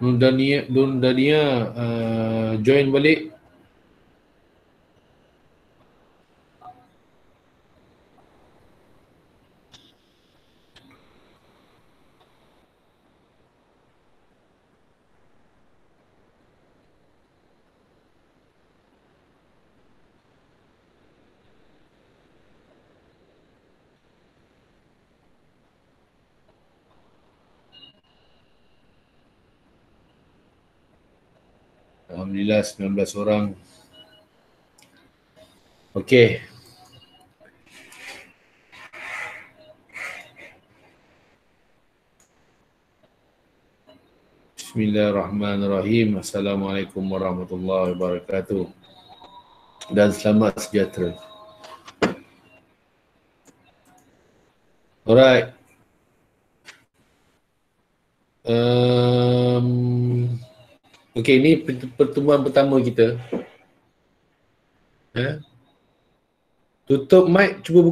Nun Dania join balik. Alhamdulillah 19 orang. Okey. Bismillahirrahmanirrahim. Assalamualaikum warahmatullahi wabarakatuh. Dan selamat sejahtera. Alright. Okey, ini pertemuan pertama kita. Tutup mic, cuba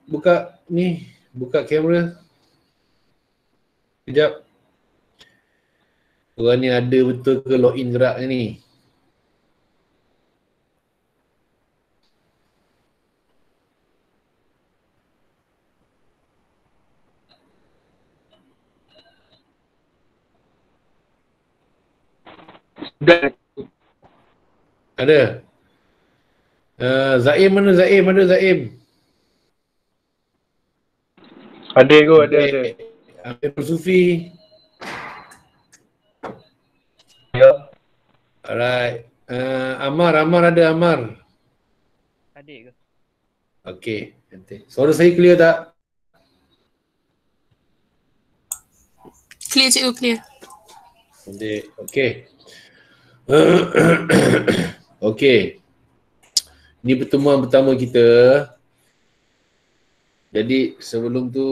buka ni, buka kamera. Sekejap. Orang ni ada betul ke login gerak ni? Ada. Zaim mana Zaim? Ada Zaim? Ada ke? Ada. Amir Sufi. Ya. Alright. Amar ada Amar. Adik ke? Okey, cantik. Suara saya clear tak? Clear cikgu, clear. Cantik. Okey. Okey. Ini pertemuan pertama kita. Jadi sebelum tu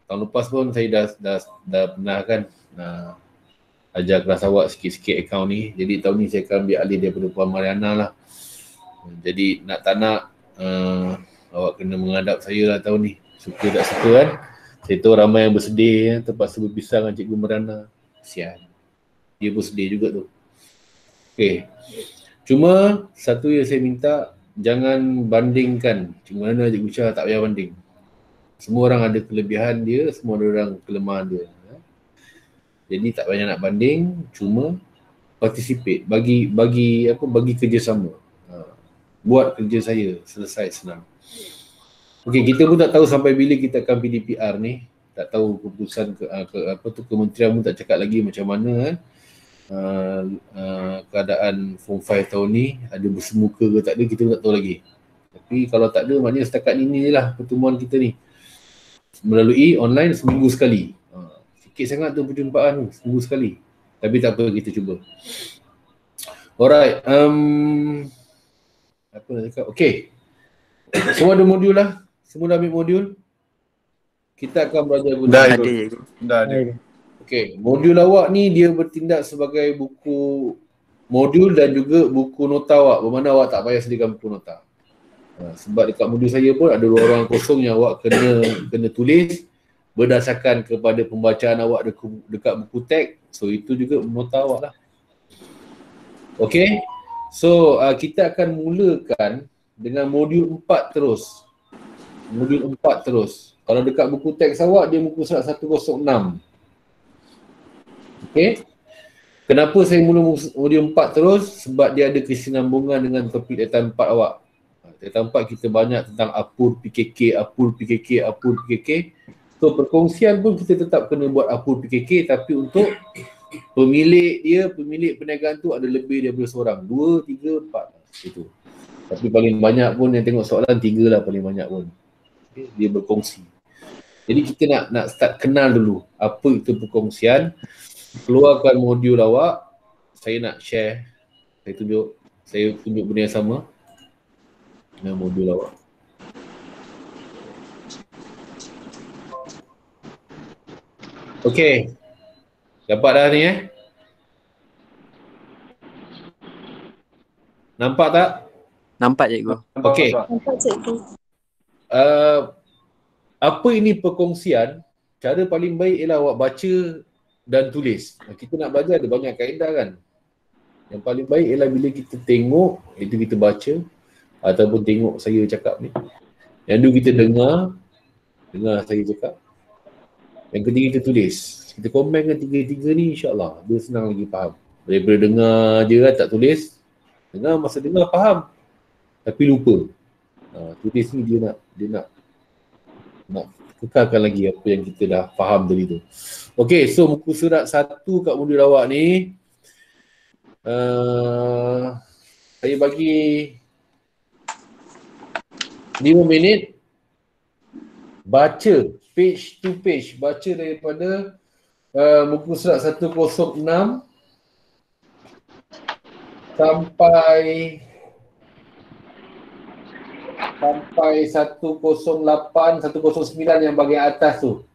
tahun lepas pun saya dah pernah kan ajar kelas awak sikit-sikit akaun ni. Jadi tahun ni saya akan ambil alih daripada Puan Mariana lah. Jadi nak tak nak awak kena menghadap saya lah tahun ni. Suka tak suka kan. Saya tahu ramai yang bersedih terpaksa berpisah dengan Cikgu Mariana. Kesian. Dia pun sedih juga tu. Okay. Cuma satu yang saya minta, jangan bandingkan. Cikgu Mariana, Cikgu Syah tak payah banding. Semua orang ada kelebihan dia, semua orang kelemahan dia. Jadi tak payah nak banding, cuma participate, bagi kerjasama. Buat kerja saya, selesai, senang. Okey, kita pun tak tahu sampai bila kita akan PDPR ni. Tak tahu keputusan kementerian pun tak cakap lagi macam mana kan. Keadaan Form 5 tahun ni ada bersemuka ke tak ada, kita pun tak tahu lagi. Tapi kalau tak ada, maknanya setakat ini lah pertemuan kita ni. Melalui online seminggu sekali. Sikit sangat tu perjumpaan tu, seminggu sekali. Tapi tak apa, kita cuba. Alright, apa nak cakap? Okay. Semua ada modul lah. Semua dah ambil modul. Kita akan belajar guna. Dah ada. Okay, modul awak ni dia bertindak sebagai buku modul dan juga buku nota awak. Bermakna awak tak payah sediakan buku nota. Sebab dekat modul saya pun ada 2 ruangan kosong yang awak kena tulis berdasarkan kepada pembacaan awak dekat buku teks. So itu juga nota awak lah. Okay. So kita akan mulakan dengan modul 4 terus. Modul 4 terus. Kalau dekat buku teks awak dia muka surat 106. Okay. Kenapa saya mula modul 4 terus? Sebab dia ada kesinambungan dengan topik data 4 awak. Data 4 kita banyak tentang apur PKK. So perkongsian pun kita tetap kena buat apur PKK, tapi untuk pemilik perniagaan tu ada lebih daripada seorang. 2, 3, 4 itu. Tapi paling banyak pun yang tengok soalan 3 lah paling banyak pun. Okay. Dia berkongsi. Jadi kita nak start kenal dulu apa itu perkongsian. Keluarkan modul awak. Saya nak share. Saya tunjuk benda yang sama dengan modul awak. Okey. Dapat dah ni Nampak tak? Nampak cikgu. Okey. Nampak cikgu. Apa ini perkongsian? Cara paling baik ialah awak baca dan tulis. Kita nak belajar ada banyak kaedah kan. Yang paling baik ialah bila kita tengok, itu kita baca ataupun tengok saya cakap ni. Yang dulu kita dengar saya cakap. Yang ketiga kita tulis. Kita combine dengan tiga-tiga ni insya-Allah dia senang lagi faham. Daripada dengar je kan, tak tulis. Dengar masa dengar faham. Tapi lupa. Tulis ni dia nak kekalkan lagi apa yang kita dah faham tadi tu. Okey, so muka surat 1 kat modul awak ni saya bagi 5 minit baca page to page, baca daripada muka surat 106 sampai 108, 109 yang bahagian atas tu.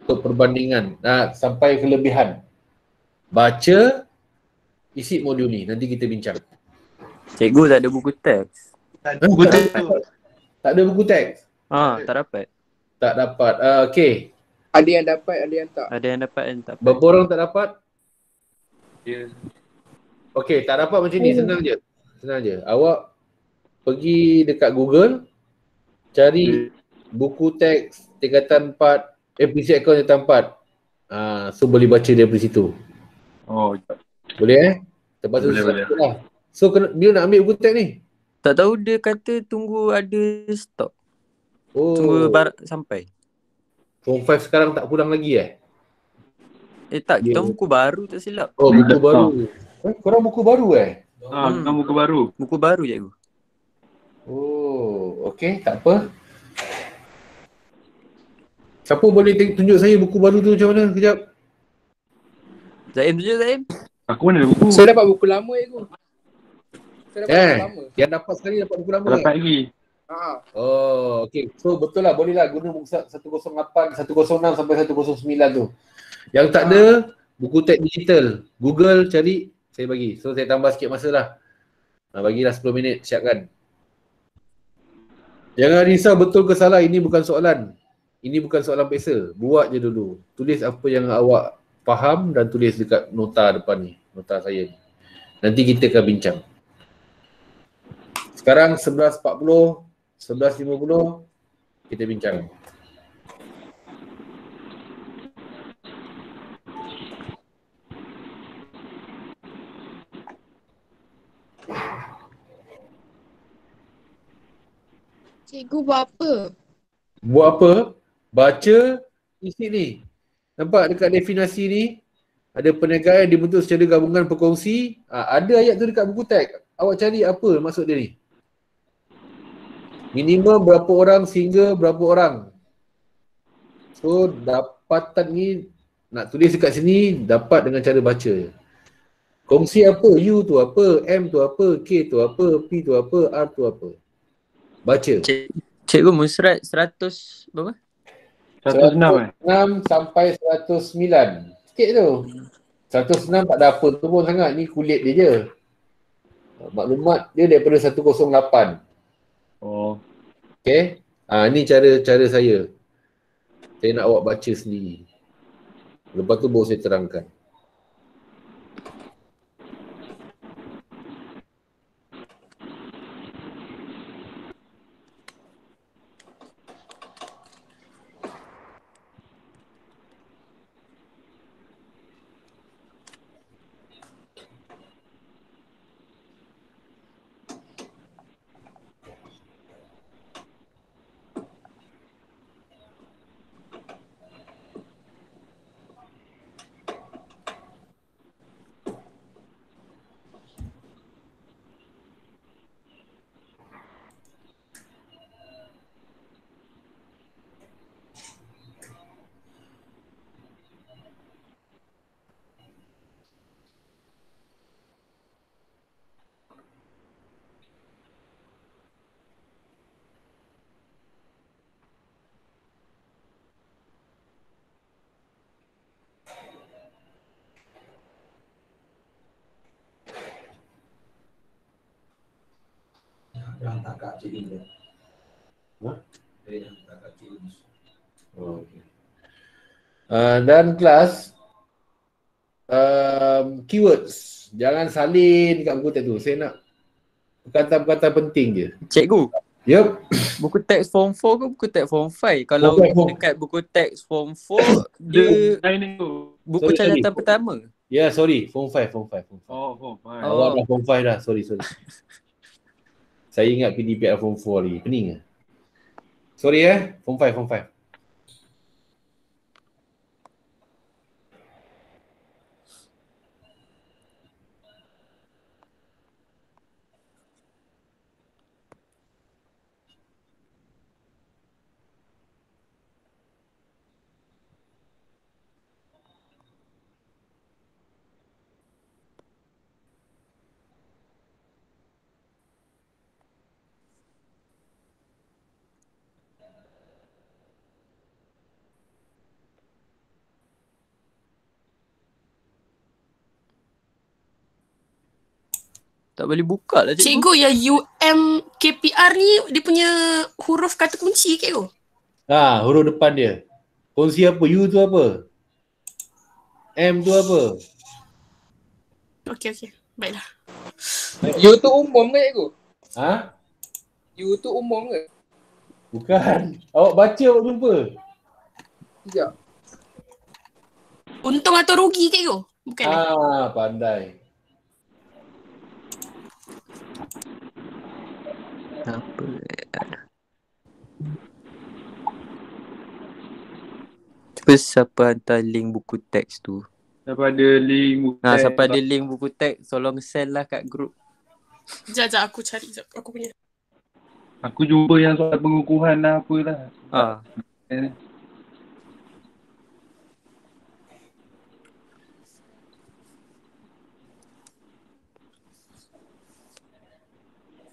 Untuk perbandingan, sampai kelebihan. Baca, isi modul ni, nanti kita bincang. Cikgu tak ada buku teks. Tak ada buku teks? Tak dapat. Tak dapat. Okey. Ada yang dapat, ada yang tak. Ada yang dapat, ada yang tak dapat. Berapa orang tak dapat? Ya. Okey, tak dapat macam ni, senang je. Senang je. Awak pergi dekat Google, cari buku teks tingkatan 4, PC account tingkatan 4. So boleh baca daripada situ. Oh, Boleh Terpaksa boleh. lah. So bila nak ambil buku teks ni? Tak tahu, dia kata tunggu ada stok. Tunggu sampai. Form 5 sekarang tak pulang lagi Tak, kita buku baru tak silap. Oh, buku baru. Korang buku baru Bukan buku baru. Buku baru cikgu. Oh, okey, tak apa. Siapa boleh tunjuk saya buku baru tu macam mana? Kejap. Zaim tunjuk Zaim. Aku mana ada buku? Saya dapat buku lama tu. Saya dapat buku lama. Yang dapat sekali dapat buku lama. Dapat lagi. Oh, okey. So betul lah, boleh lah guna buku 108, 106 sampai 109 tu. Yang tak ada, buku teks digital. Google cari, saya bagi. So saya tambah sikit masa lah. Bagilah 10 minit, siapkan. Jangan risau betul ke salah, ini bukan soalan. Ini bukan soalan peksa. Buat je dulu. Tulis apa yang awak faham dan tulis dekat nota depan ni. Nota saya ni. Nanti kita akan bincang. Sekarang 11.40, 11.50 kita bincang. Cikgu buat apa? Buat apa? Baca isi ni. Nampak dekat definisi ni? Ada perniagaan yang dibentuk secara gabungan berkongsi. Ada ayat tu dekat buku teks. Awak cari apa maksud dia ni? Minimum berapa orang sehingga berapa orang. So dapatan ni nak tulis dekat sini dapat dengan cara baca. Kongsi apa? U tu apa? M tu apa? K tu apa? P tu apa? R tu apa? Baca. Cikgu musrat 100 berapa? 106 sampai 109. Sikit tu. 106 tak ada apa tu pun sangat. Ni kulit dia je. Maklumat dia daripada 108. Oh. Okay. Ni cara saya. Saya nak awak baca sendiri. Lepas tu baru saya terangkan. Dia hantar kat Cik Lim. Ha? Dia hantar kat Cik Lim. Oh, okay. Dan kelas keywords. Jangan salin kat buku teks tu. Saya nak perkataan-perkataan penting je. Cikgu, Yup. buku teks form 4 ke buku teks form 5? Kalau dekat buku teks form 4, dia Lain tu. buku Sorry. catatan pertama. Ya, sorry. Form 5. Oh, fine. Awak dah form 5 dah. Sorry. Saya ingat PDPR form 4 lagi. Pening ke? Sorry Form 5. Tak boleh buka lah cikgu. Cikgu, yang UMKPR ni dia punya huruf kata kunci ke tu? Huruf depan dia. Kongsi apa? U tu apa? M tu apa? Okey. Baiklah. You tu umum ke cikgu? You tu umum ke? Bukan. Awak baca awak jumpa. Sekejap. Untung atau rugi ke tu? Bukan. Pandai. Apa? Cuba siapa hantar link buku teks tu? Siapa ada link buku teks? Siapa ada link buku teks, tolong send lah kat grup. Sekejap aku cari aku punya. Aku jumpa yang soal pengukuhan lah apalah.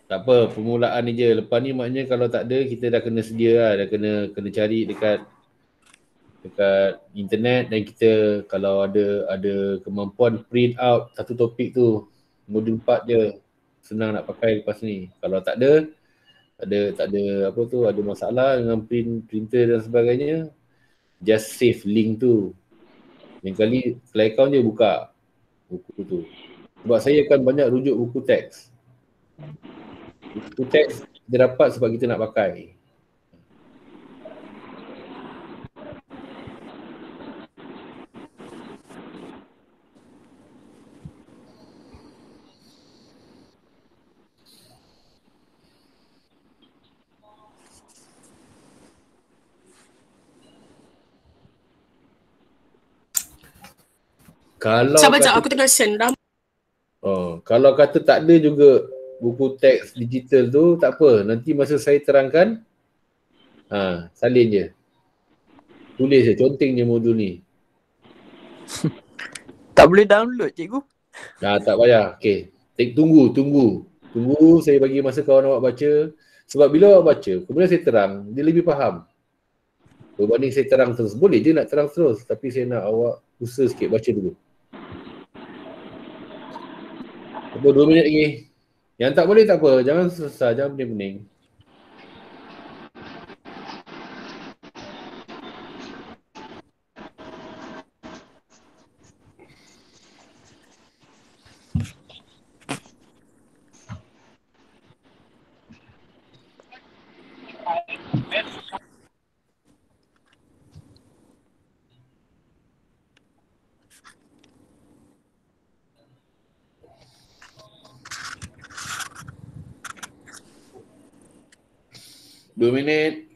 Tak apa, permulaan ni je. Lepas ni maknanya kalau tak ada, kita dah kena sedia lah. Dah kena cari dekat internet dan kita kalau ada kemampuan print out satu topik tu. Modul 4 je. Senang nak pakai lepas ni. Kalau tak ada ada masalah dengan printer dan sebagainya, just save link tu. Yang kali play account je buka buku tu. Sebab saya akan banyak rujuk buku teks. Buku teks kita dapat sebab kita nak pakai. Kalau Sekejap, aku tengah send dah. Kalau kata tak ada juga buku teks digital tu, tak apa. Nanti masa saya terangkan, salin je. Tulis je, conteng je modul ni. Tak boleh download cikgu. Tak payah. Okay. Tunggu. Tunggu saya bagi masa kawan awak baca. Sebab bila awak baca, kemudian saya terang, dia lebih faham. Berbanding saya terang terus. Boleh je nak terang terus. Tapi saya nak awak usaha sikit baca dulu. 2 minit lagi. Yang tak boleh tak apa. Jangan susah. Jangan pening-pening. Dua minit.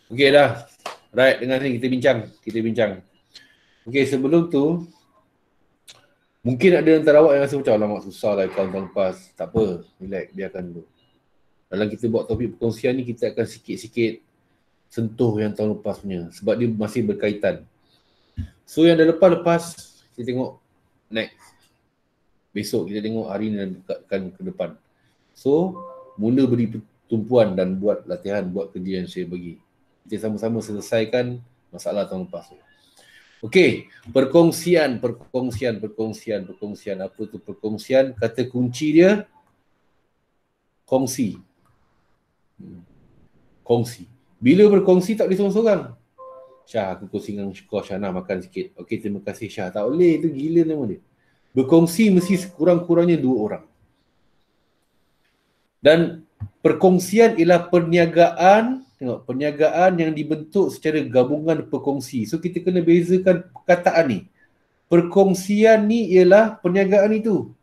Okey dah. Right, dengan ni kita bincang. Okey, sebelum tu mungkin ada antara awak yang rasa macam alamak susah lah tahun lepas. Tak apa, relax, biarkan dulu. Dalam kita buat topik perkongsian ni, kita akan sikit-sikit sentuh yang tahun lepas punya sebab dia masih berkaitan. So yang dah lepas, kita tengok next. Besok kita tengok hari ni dan dekatkan ke depan. So, mula beri tumpuan dan buat latihan, buat kerja yang saya bagi. Kita sama-sama selesaikan masalah tahun lepas tu. Okey, perkongsian. Apa tu perkongsian? Kata kunci dia kongsi. Kongsi. Bila berkongsi tak boleh seorang-seorang. Syah, aku kongsi dengan kau, Syah, makan sikit. Okey, terima kasih Syah. Tak boleh, itu gila nama dia. Berkongsi mesti sekurang-kurangnya 2 orang. Dan perkongsian ialah perniagaan, tengok, perniagaan yang dibentuk secara gabungan perkongsi. So kita kena bezakan perkataan ni. Perkongsian ni ialah perniagaan itu.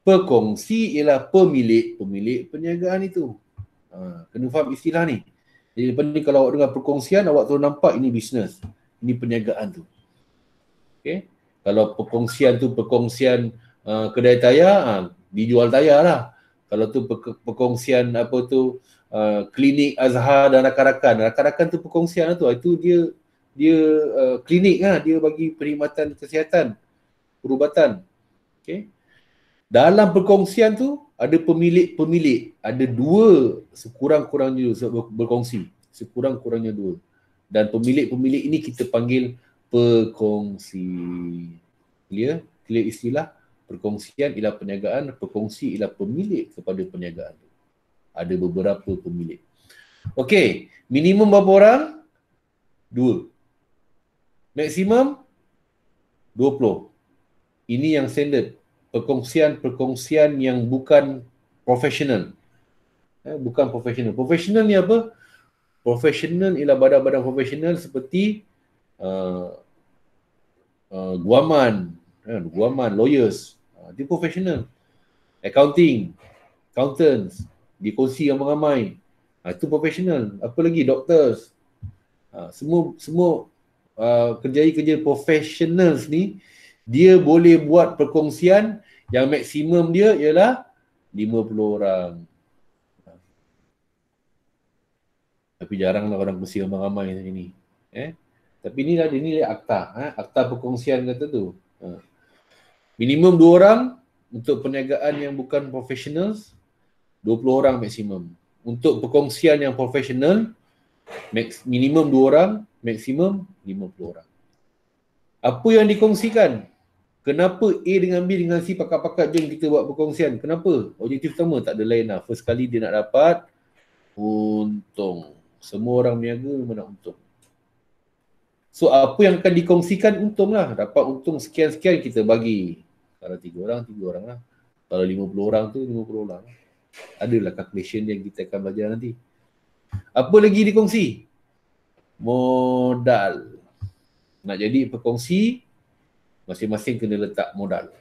Perkongsi ialah pemilik perniagaan itu. Kena faham istilah ni. Jadi lepas ni kalau awak dengar perkongsian, awak terus nampak ini bisnes. Ini perniagaan tu. Okay. Kalau perkongsian tu perkongsian kedai tayar, dijual tayar lah. Kalau tu perkongsian apa tu klinik Azhar dan rakan-rakan tu perkongsian tu. Itu dia klinik lah, dia bagi perkhidmatan kesihatan, perubatan. Okay. Dalam perkongsian tu ada pemilik, ada 2 sekurang-kurangnya berkongsi, sekurang-kurangnya 2. Dan pemilik ini kita panggil perkongsi. Clear istilah? Perkongsian ialah perniagaan, perkongsi ialah pemilik kepada perniagaan. Ada beberapa pemilik. Okey, minimum berapa orang? 2. Maksimum 20. Ini yang standard. Perkongsian yang bukan profesional. Bukan profesional. Profesional ni apa? Profesional ialah badan-badan profesional seperti guaman, lawyers, dia profesional. Accounting, accountants, dikongsi ramai-ramai. Itu profesional. Apa lagi? Doctors. Semua kerja professionals ni, dia boleh buat perkongsian yang maksimum dia ialah 50 orang. Tapi jaranglah orang kongsi ramai-ramai macam ni. Tapi ini akta. Akta perkongsian kata tu. Minimum 2 orang untuk perniagaan yang bukan professionals, 20 orang maksimum. Untuk perkongsian yang profesional, minimum 2 orang, maksimum 50 orang. Apa yang dikongsikan? Kenapa A dengan B dengan C pakat-pakat jom kita buat perkongsian? Kenapa? Objektif pertama tak ada lain lah. First kali dia nak dapat untung. Semua orang berniaga memang nak untung. So apa yang akan dikongsikan? Untung lah. Dapat untung sekian-sekian kita bagi. Kalau 3 orang, 3 orang lah. Kalau 50 orang tu 50 orang. Adalah calculation yang kita akan belajar nanti. Apa lagi dikongsi? Modal. Nak jadi perkongsi, masing-masing kena letak modal.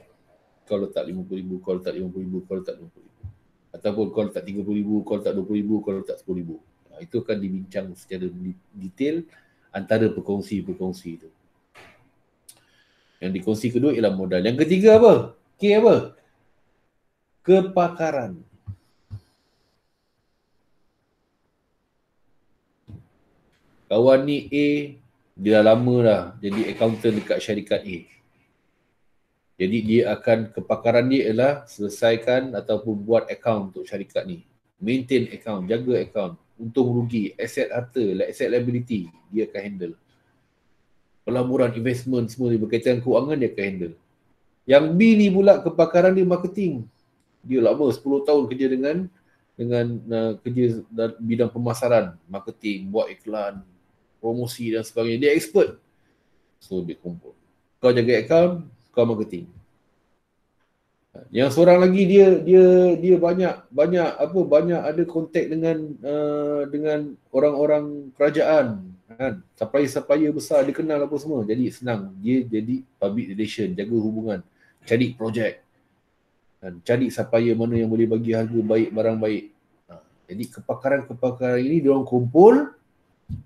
Kau letak 50,000, kau letak 50,000, kau letak 50,000. Ataupun kau letak 30,000, kau letak 20,000, kau letak 10,000. Itu akan dibincang secara detail antara perkongsi-perkongsi itu. Yang dikongsi kedua ialah modal. Yang ketiga apa? K apa? Kepakaran. Kawan ni A, dia dah lama dah jadi accountant dekat syarikat A. Jadi dia akan, kepakaran dia ialah selesaikan ataupun buat account untuk syarikat ni. Maintain account, jaga account, untung rugi, aset harta, asset liability, dia akan handle. Pelaburan, investment, semua dia berkaitan keuangan, dia akan handle. Yang B ni pula kepakaran dia marketing. Dia lama 10 tahun kerja dengan kerja bidang pemasaran, marketing, buat iklan, promosi dan sebagainya. Dia expert. So dia kumpul. Kau jaga account, kau marketing. Yang seorang lagi dia banyak ada kontak dengan orang-orang kerajaan kan, supplier besar dia kenal apa semua, jadi senang dia jadi public relation, jaga hubungan, cari projek kan, cari supplier mana yang boleh bagi harga baik, barang baik. Jadi kepakaran ini diorang kumpul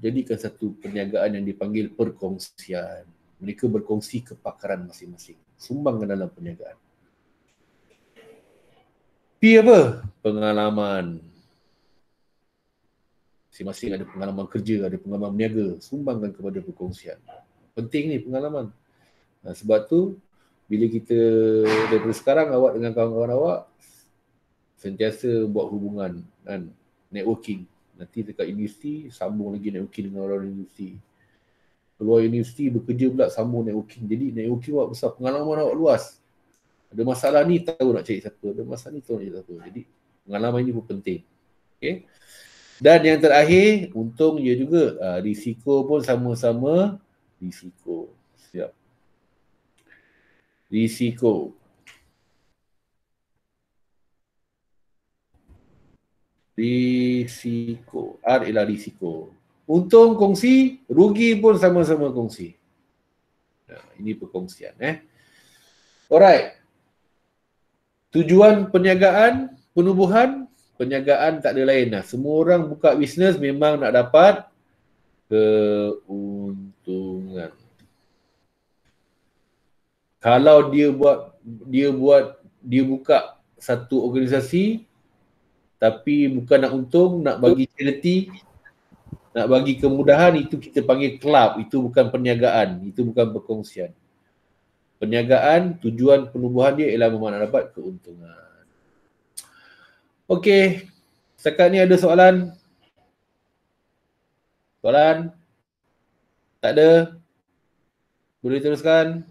jadikan satu perniagaan yang dipanggil perkongsian. Mereka berkongsi kepakaran masing-masing, sumbangkan dalam perniagaan. P apa? Pengalaman. Masing-masing ada pengalaman kerja, ada pengalaman berniaga, sumbangkan kepada perkongsian. Penting ni pengalaman. Sebab tu bila kita daripada sekarang awak dengan kawan-kawan awak sentiasa buat hubungan kan, networking. Nanti dekat universiti sambung lagi networking dengan orang universiti. Keluar universiti bekerja pula sambung networking. Jadi networking awak besar, pengalaman awak luas. Ada masalah ni tahu nak cari siapa, ada masalah ni tahu nak cari siapa. Jadi pengalaman ini pun penting. Okay. Dan yang terakhir, untung dia juga risiko pun sama-sama risiko. Siap. Risiko. Risiko. R ialah risiko. Untung kongsi, rugi pun sama-sama kongsi. Ini perkongsian. Alright. Tujuan perniagaan, penubuhan, perniagaan tak ada lain lah. Semua orang buka bisnes memang nak dapat keuntungan. Kalau dia buka satu organisasi tapi bukan nak untung, nak bagi charity, nak bagi kemudahan, itu kita panggil club. Itu bukan perniagaan, itu bukan perkongsian. Perniagaan, tujuan penubuhan dia ialah memang nak dapat keuntungan. Okey, setakat ni ada soalan? Soalan? Tak ada? Boleh teruskan?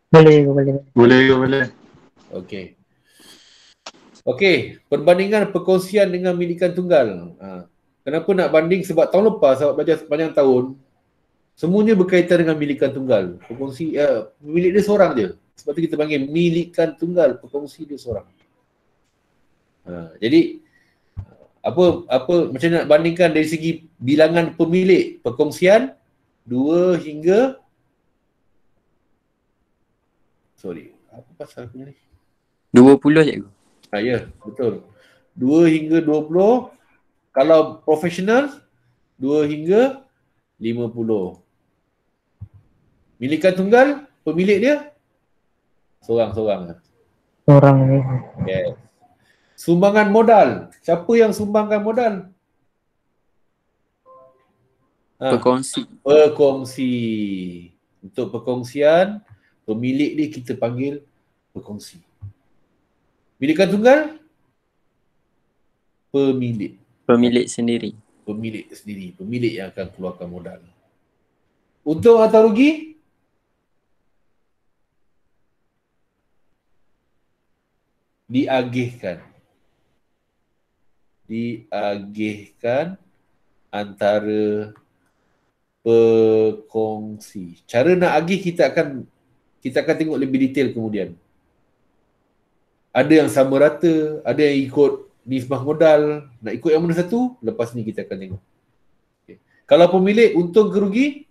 Boleh. Okey. Okey, perbandingan perkongsian dengan milikan tunggal. Kenapa nak banding? Sebab tahun lepas awak belajar sepanjang tahun, semuanya berkaitan dengan milikan tunggal. Perkongsi, milik dia seorang je. Sebab tu kita panggil milikan tunggal, perkongsi dia seorang. Jadi, apa macam nak bandingkan dari segi bilangan pemilik perkongsian, 2 hingga apa pasal aku ni? 20 cikgu. Ya, betul. 2 hingga 20. Kalau profesional, 2 hingga 50. Milikan tunggal, pemilik dia seorang-seorang. Yes. Sumbangan modal. Siapa yang sumbangkan modal? Perkongsi. Untuk perkongsian, pemilik dia kita panggil perkongsi. Milikan tunggal? Pemilik sendiri. Pemilik yang akan keluarkan modal. Untung atau rugi? Diagihkan antara perkongsi. Cara nak agih kita akan tengok lebih detail kemudian. Ada yang sama rata, ada yang ikut nisbah modal. Nak ikut yang mana satu? Lepas ni kita akan tengok. Okay. Kalau pemilik untung ke rugi?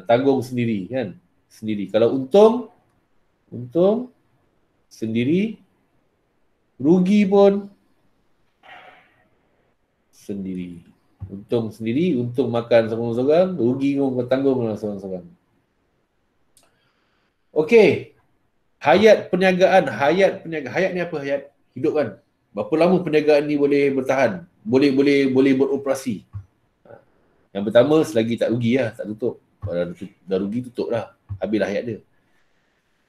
Tanggung sendiri kan? Sendiri. Kalau untung sendiri, rugi pun sendiri. Untung sendiri, untung makan seorang-seorang, rugi pun tanggung seorang-seorang. Okey. Hayat perniagaan. Hayat ni apa hayat? Hidup kan? Berapa lama perniagaan ni boleh bertahan? Boleh beroperasi? Yang pertama, selagi tak rugi lah, tak tutup. Kalau dah rugi, tutup lah. Habislah hayat dia.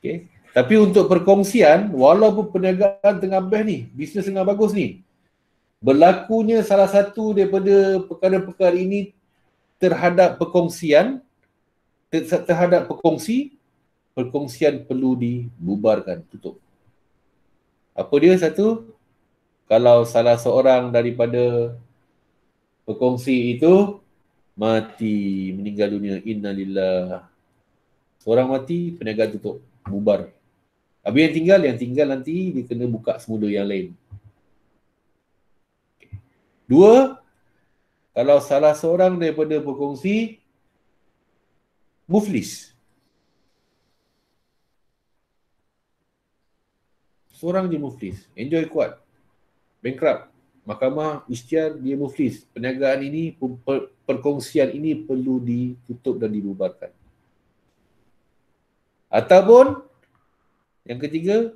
Okay. Tapi untuk perkongsian, walaupun perniagaan tengah best ni, bisnes tengah bagus ni, berlakunya salah satu daripada perkara-perkara ini terhadap perkongsian, perkongsian perlu dibubarkan, tutup. Apa dia satu? Kalau salah seorang daripada perkongsi itu mati, meninggal dunia, innalillah. Seorang mati, perniagaan tutup, bubar. Habis yang tinggal nanti dia kena buka semula yang lain. Dua, kalau salah seorang daripada berkongsi muflis. Seorang je muflis, enjoy kuat, bankrupt. Mahkamah isytiar dia muflis. Perniagaan ini, perkongsian ini perlu ditutup dan dibubarkan. Ataupun yang ketiga,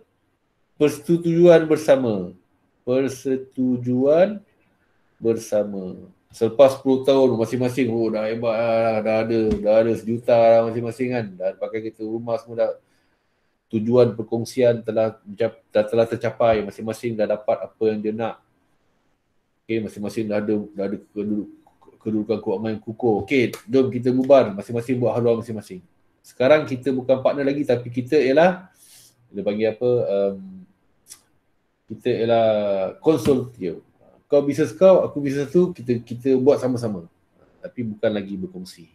persetujuan bersama. Persetujuan bersama. Selepas 10 tahun masing-masing, oh dah hebat lah, dah ada sejuta lah masing-masing kan. Dah pakai kereta rumah semua dah. Tujuan perkongsian telah tercapai, masing-masing dah dapat apa yang dia nak. Okay, masing-masing dah ada kedudukan keuangan yang kukuh. Okay, jom kita bubar, masing-masing buat haluan masing-masing. Sekarang kita bukan partner lagi, tapi kita ialah, dia panggil apa, kita ialah konsultif. Kau bisnes kau, aku bisnes tu, kita buat sama-sama. Tapi bukan lagi berkongsi.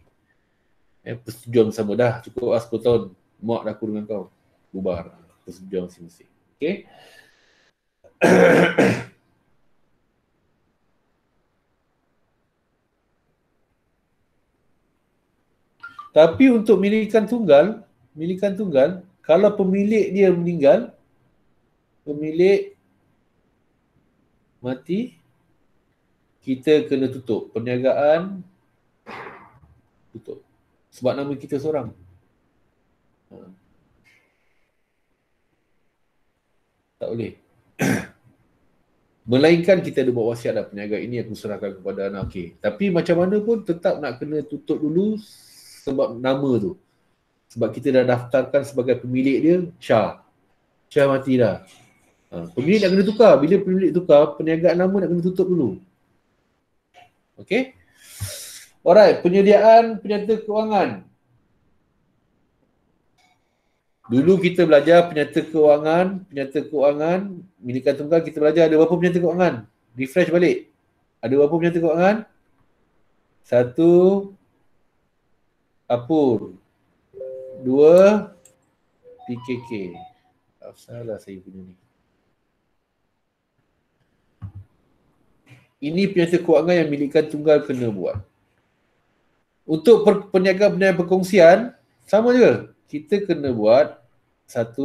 Persetujuan bersama dah, cukup 10 tahun, muak dah aku dengan kau. Bubar, persetujuan masing-masing. Okay. Tapi untuk milikan tunggal, kalau pemilik dia meninggal, pemilik mati, kita kena tutup. Perniagaan tutup. Sebab nama kita seorang. Tak boleh. Melainkan kita ada buat wasiat dah, perniagaan ini aku serahkan kepada anak. Okay. Tapi macam mana pun tetap nak kena tutup dulu sebab nama tu. Sebab kita dah daftarkan sebagai pemilik dia, Syah. Syah mati dah. Pemilik nak kena tukar. Bila pemilik tukar, perniagaan nama nak kena tutup dulu. Okay? Alright, penyediaan penyata keuangan. Dulu kita belajar penyata keuangan, milikan tunggal kita belajar ada berapa penyata keuangan? Refresh balik. Ada berapa penyata keuangan? 1, Apur. 2, PKK. Salah saya punya ni. Ini penyata keuangan yang milikan tunggal kena buat. Untuk perniagaan perkongsian, sama je. Kita kena buat 1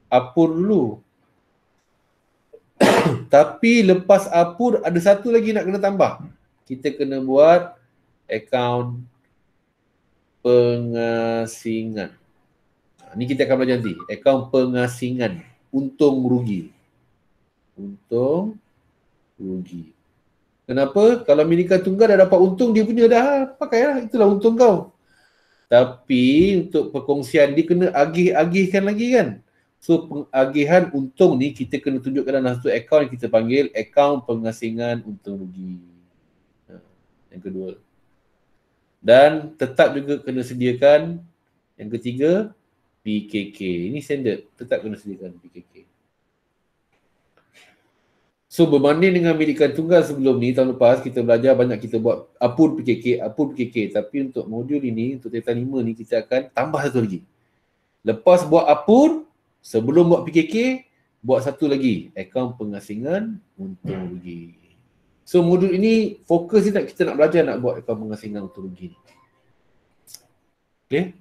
Apur dulu. Tapi lepas Apur ada satu lagi nak kena tambah. Kita kena buat akaun pengasingan. Ini kita akan belajar nanti. Akaun pengasingan. Untung rugi. Untung rugi. Kenapa? Kalau milikan tunggal dah dapat untung, dia punya dah. Pakailah. Itulah untung kau. Tapi untuk perkongsian dia kena agih-agihkan lagi kan. So pengagihan untung ni kita kena tunjukkan dalam satu akaun yang kita panggil akaun pengasingan untung rugi. Yang kedua. Dan tetap juga kena sediakan yang ketiga PKK. Ini standard, tetap kena sediakan PKK. So berbanding dengan milikan tunggal sebelum ni, tahun lepas kita belajar banyak, kita buat Apur PKK. Tapi untuk modul ini, untuk Teta 5 ni kita akan tambah satu lagi. Lepas buat Apur, sebelum buat PKK, buat satu lagi, akaun pengasingan untung rugi. So modul ini fokus ni kita nak belajar nak buat akaun pengasingan untung rugi. Okay?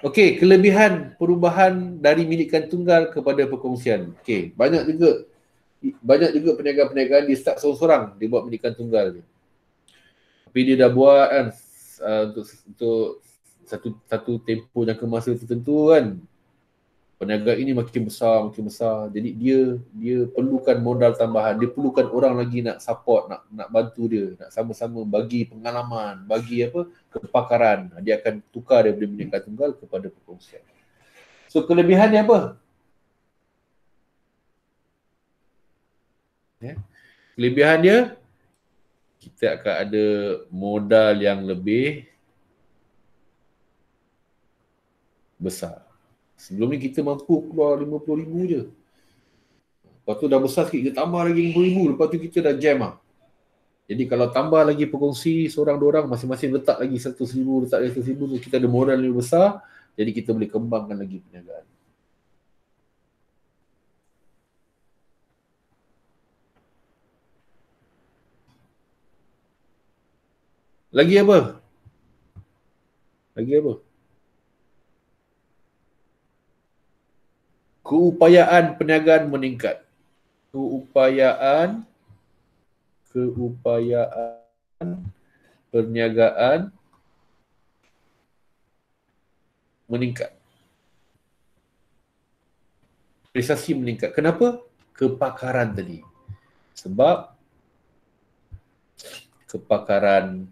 Okay, kelebihan perubahan dari milikan tunggal kepada perkongsian. Okay, banyak juga perniagaan-perniagaan dia start seorang-seorang, dia buat milikan tunggal je. Tapi dia dah buat kan untuk satu tempoh jangka masa tertentu kan. Perniagaan ini makin besar. Jadi dia perlukan modal tambahan, dia perlukan orang lagi nak support, nak bantu dia, nak sama-sama bagi pengalaman, bagi kepakaran. Dia akan tukar daripada milikan tunggal kepada perkongsian. So kelebihan dia apa? Kelebihan dia, kita akan ada modal yang lebih besar. Sebelum ni kita mampu keluar 50,000 je. Lepas tu dah besar sikit, kita tambah lagi 50,000. Lepas tu kita dah jam lah. Jadi kalau tambah lagi pekongsi seorang dua orang, masing-masing letak lagi 100,000, letak lagi 100,000, kita ada modal lebih besar, jadi kita boleh kembangkan lagi perniagaan. Lagi apa? Lagi apa? Keupayaan perniagaan meningkat. Keupayaan perniagaan meningkat. Prestasi meningkat. Kenapa? Kepakaran tadi. Sebab kepakaran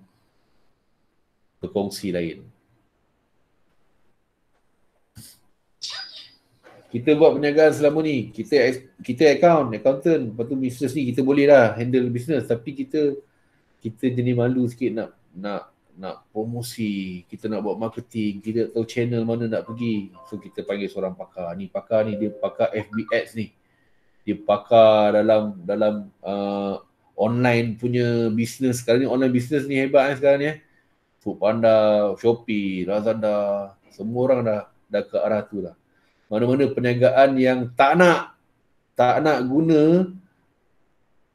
berkongsi lain. Kita buat perniagaan selama ni, kita accountant, lepas tu bisnes ni kita boleh lah handle bisnes, tapi kita jenis malu sikit nak promosi, kita nak buat marketing, kita tak tahu channel mana nak pergi. So kita panggil seorang pakar ni dia pakar FB Ads ni. Dia pakar dalam online punya bisnes. Sekarang ni online bisnes ni hebat sekarang ni. Foodpanda, Shopee, Lazada, semua orang dah ke arah tu lah. Mana-mana perniagaan yang tak nak guna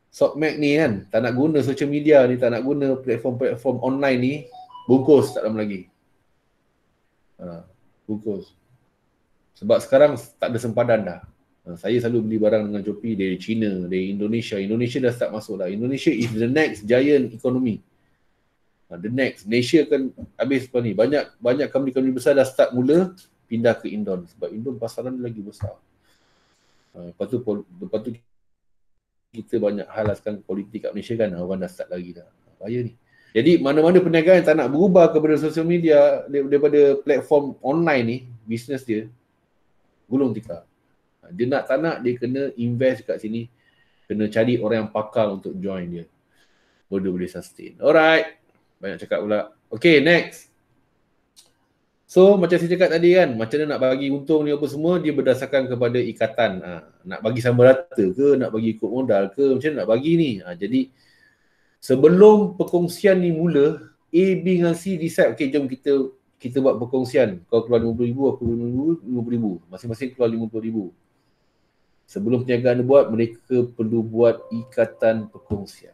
Sockmac ni kan, tak nak guna social media ni, tak nak guna platform online ni, bungkus tak lama lagi. Bungkus. Sebab sekarang tak ada sempadan dah. Saya selalu beli barang dengan Shopee dari China, dari Indonesia. Indonesia dah start masuk dah. Indonesia is the next giant economy. The next. Malaysia kan habis lepas ni. Banyak company besar dah start mula pindah ke Indon. Sebab Indon pasaran lagi besar. Lepas tu kita banyak halaskan politik kat Malaysia kan. Orang dah start lagi dah. Bahaya ni. Jadi mana-mana perniagaan yang tak nak berubah kepada social media daripada platform online ni, bisnes dia, gulung tikar. Dia tak nak, dia kena invest kat sini. Kena cari orang yang pakar untuk join dia. Baru dia boleh sustain. Alright. Banyak cakap pula. Okay, next. So, macam saya cakap tadi kan, macam mana nak bagi untung ni apa semua, dia berdasarkan kepada ikatan. Nak bagi sama rata ke, nak bagi ikut modal ke, macam mana nak bagi ni. Jadi, sebelum perkongsian ni mula, A, B dengan C decide, okay, jom kita buat perkongsian. Kau keluar RM50,000, aku keluar RM50,000. Masing-masing keluar RM50,000. Sebelum perniagaan dibuat, mereka perlu buat ikatan perkongsian.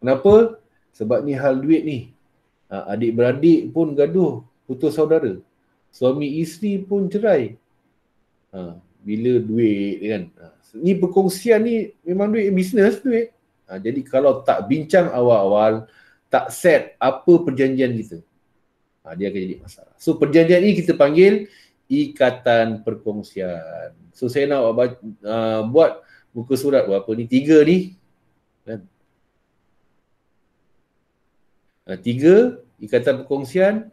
Kenapa? Sebab ni hal duit ni. Adik-beradik pun gaduh, putus saudara. Suami isteri pun cerai. Bila duit kan. Ni perkongsian ni memang duit, bisnes duit. Jadi kalau tak bincang awal-awal, tak set apa perjanjian kita, dia akan jadi masalah. So perjanjian ni kita panggil ikatan perkongsian. So saya nak buat muka surat berapa ni? 3 ni. Kan? 3 ikatan perkongsian.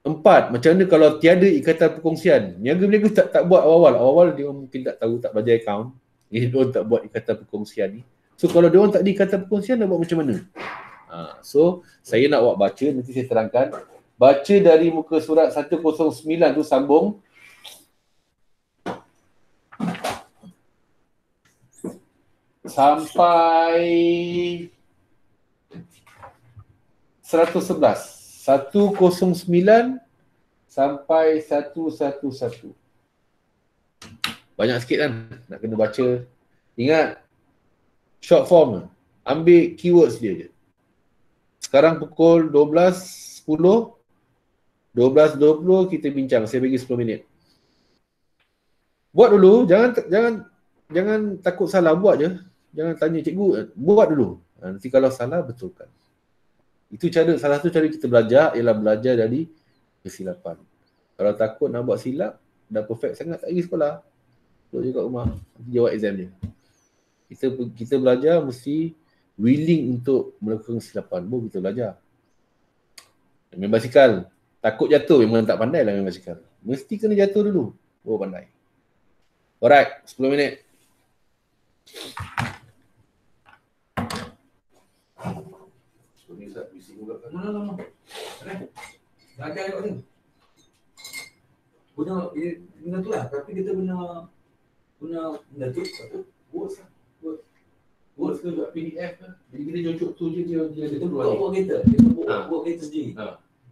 4, macam mana kalau tiada ikatan perkongsian? Niaga-niaga tak buat awal-awal. Awal dia mungkin tak tahu, tak belajar account. Jadi dia tak buat ikatan perkongsian ni. So kalau dia orang tak ada ikatan perkongsian, nak buat macam mana? So saya nak buat baca, nanti saya terangkan. Baca dari muka surat 109 tu sambung. Sampai 111. 109 sampai 111. Banyak sikit kan nak kena baca. Ingat, short form. Ambil keywords dia je. Sekarang pukul 12.10. 12.20 kita bincang. Saya bagi 10 minit. Buat dulu. Jangan takut salah. Buat je. Jangan tanya cikgu. Buat dulu. Nanti kalau salah, betulkan. Itu salah satu cara kita belajar ialah belajar dari kesilapan. Kalau takut nak buat silap, dah perfect sangat, tak pergi sekolah. Duduk je kat rumah, jawab exam je. Kita belajar mesti willing untuk melakukan kesilapan. Baru kita belajar. Main basikal, takut jatuh, memang tak pandai lah main basikal. Mesti kena jatuh dulu, baru pandai. Alright, 10 minit. No. Belajar kat ni. Benda tu lah. Tapi kita benda tu. Words Word ke buat PDF ke. Jadi kita cocok tu je dia keluar ni. Buat kereta. Kita buat kereta sendiri.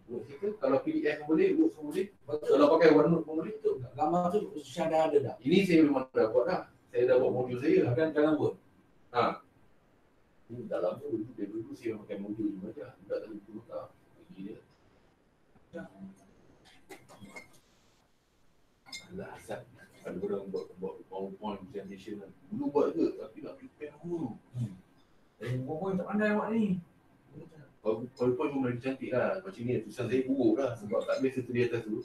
Word kita kalau PDF pun boleh, Word pun boleh. Kalau pakai OneNote pun boleh. Betul. Gambar tu sudah ada dah. Ini saya memang dah buat dah. Saya dah buat modul saya. Kan dalam Word. Ini dalam tu dulu saya pakai modul je macam. Tak ada tukar. Gila. Alah asal. Ada orang buat PowerPoint presentation lah. Dulu buat ke tapi nak prepare dulu. PowerPoint tak pandai awak ni. PowerPoint pun lagi cantik lah. Macam ni tulisan saya buruk lah sebab tak biasa tu di atas tu.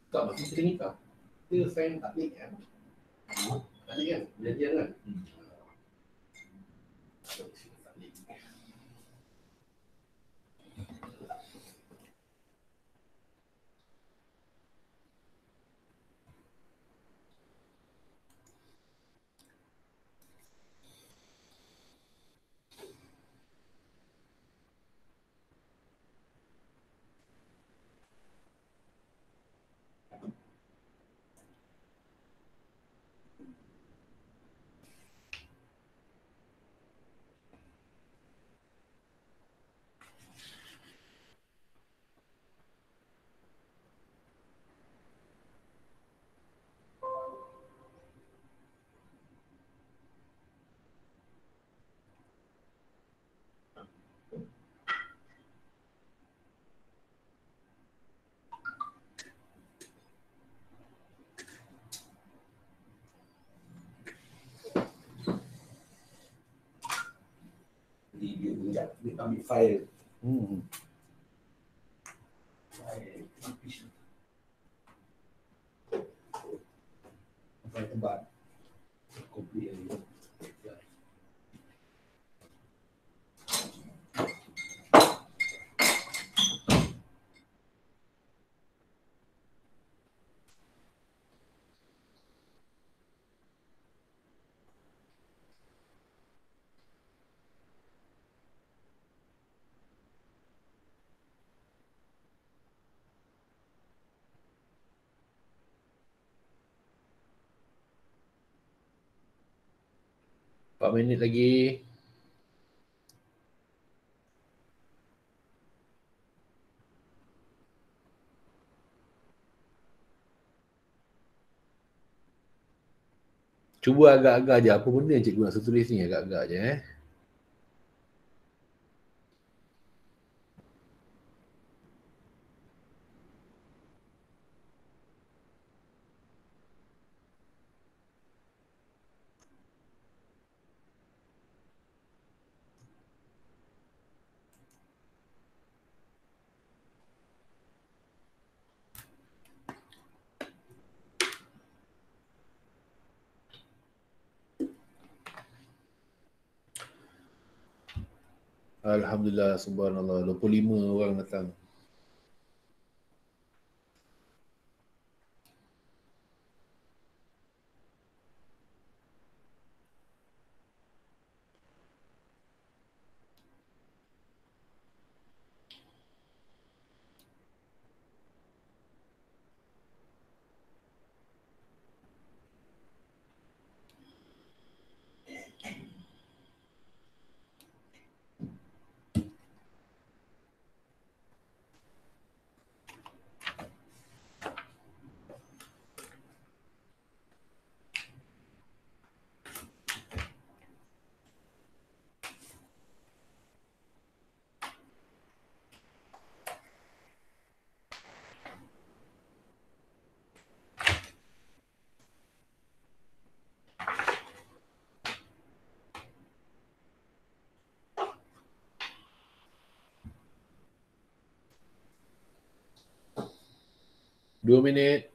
Tak masih kita nikah. Dia sign taklik kan? Taklik kan? Perjanjian kan? Sekejap, dia ambil file. File tebal. Copy lagi. Empat minit lagi. Cuba agak-agak je. Apa benda yang cikgu nak tulis ni? Agak-agak je Alhamdulillah, subhanallah. 25 orang datang. Dua minit.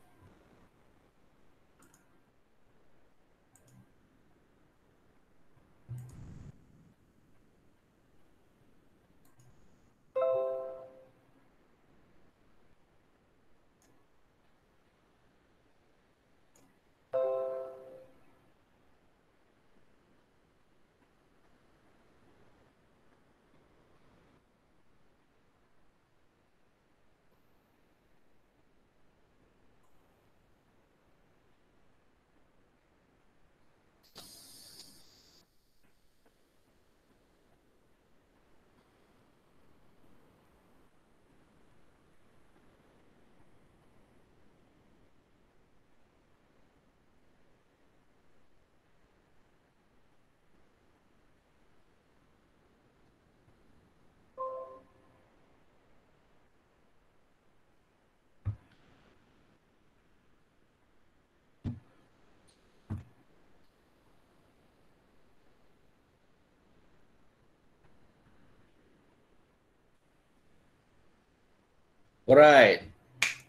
Alright.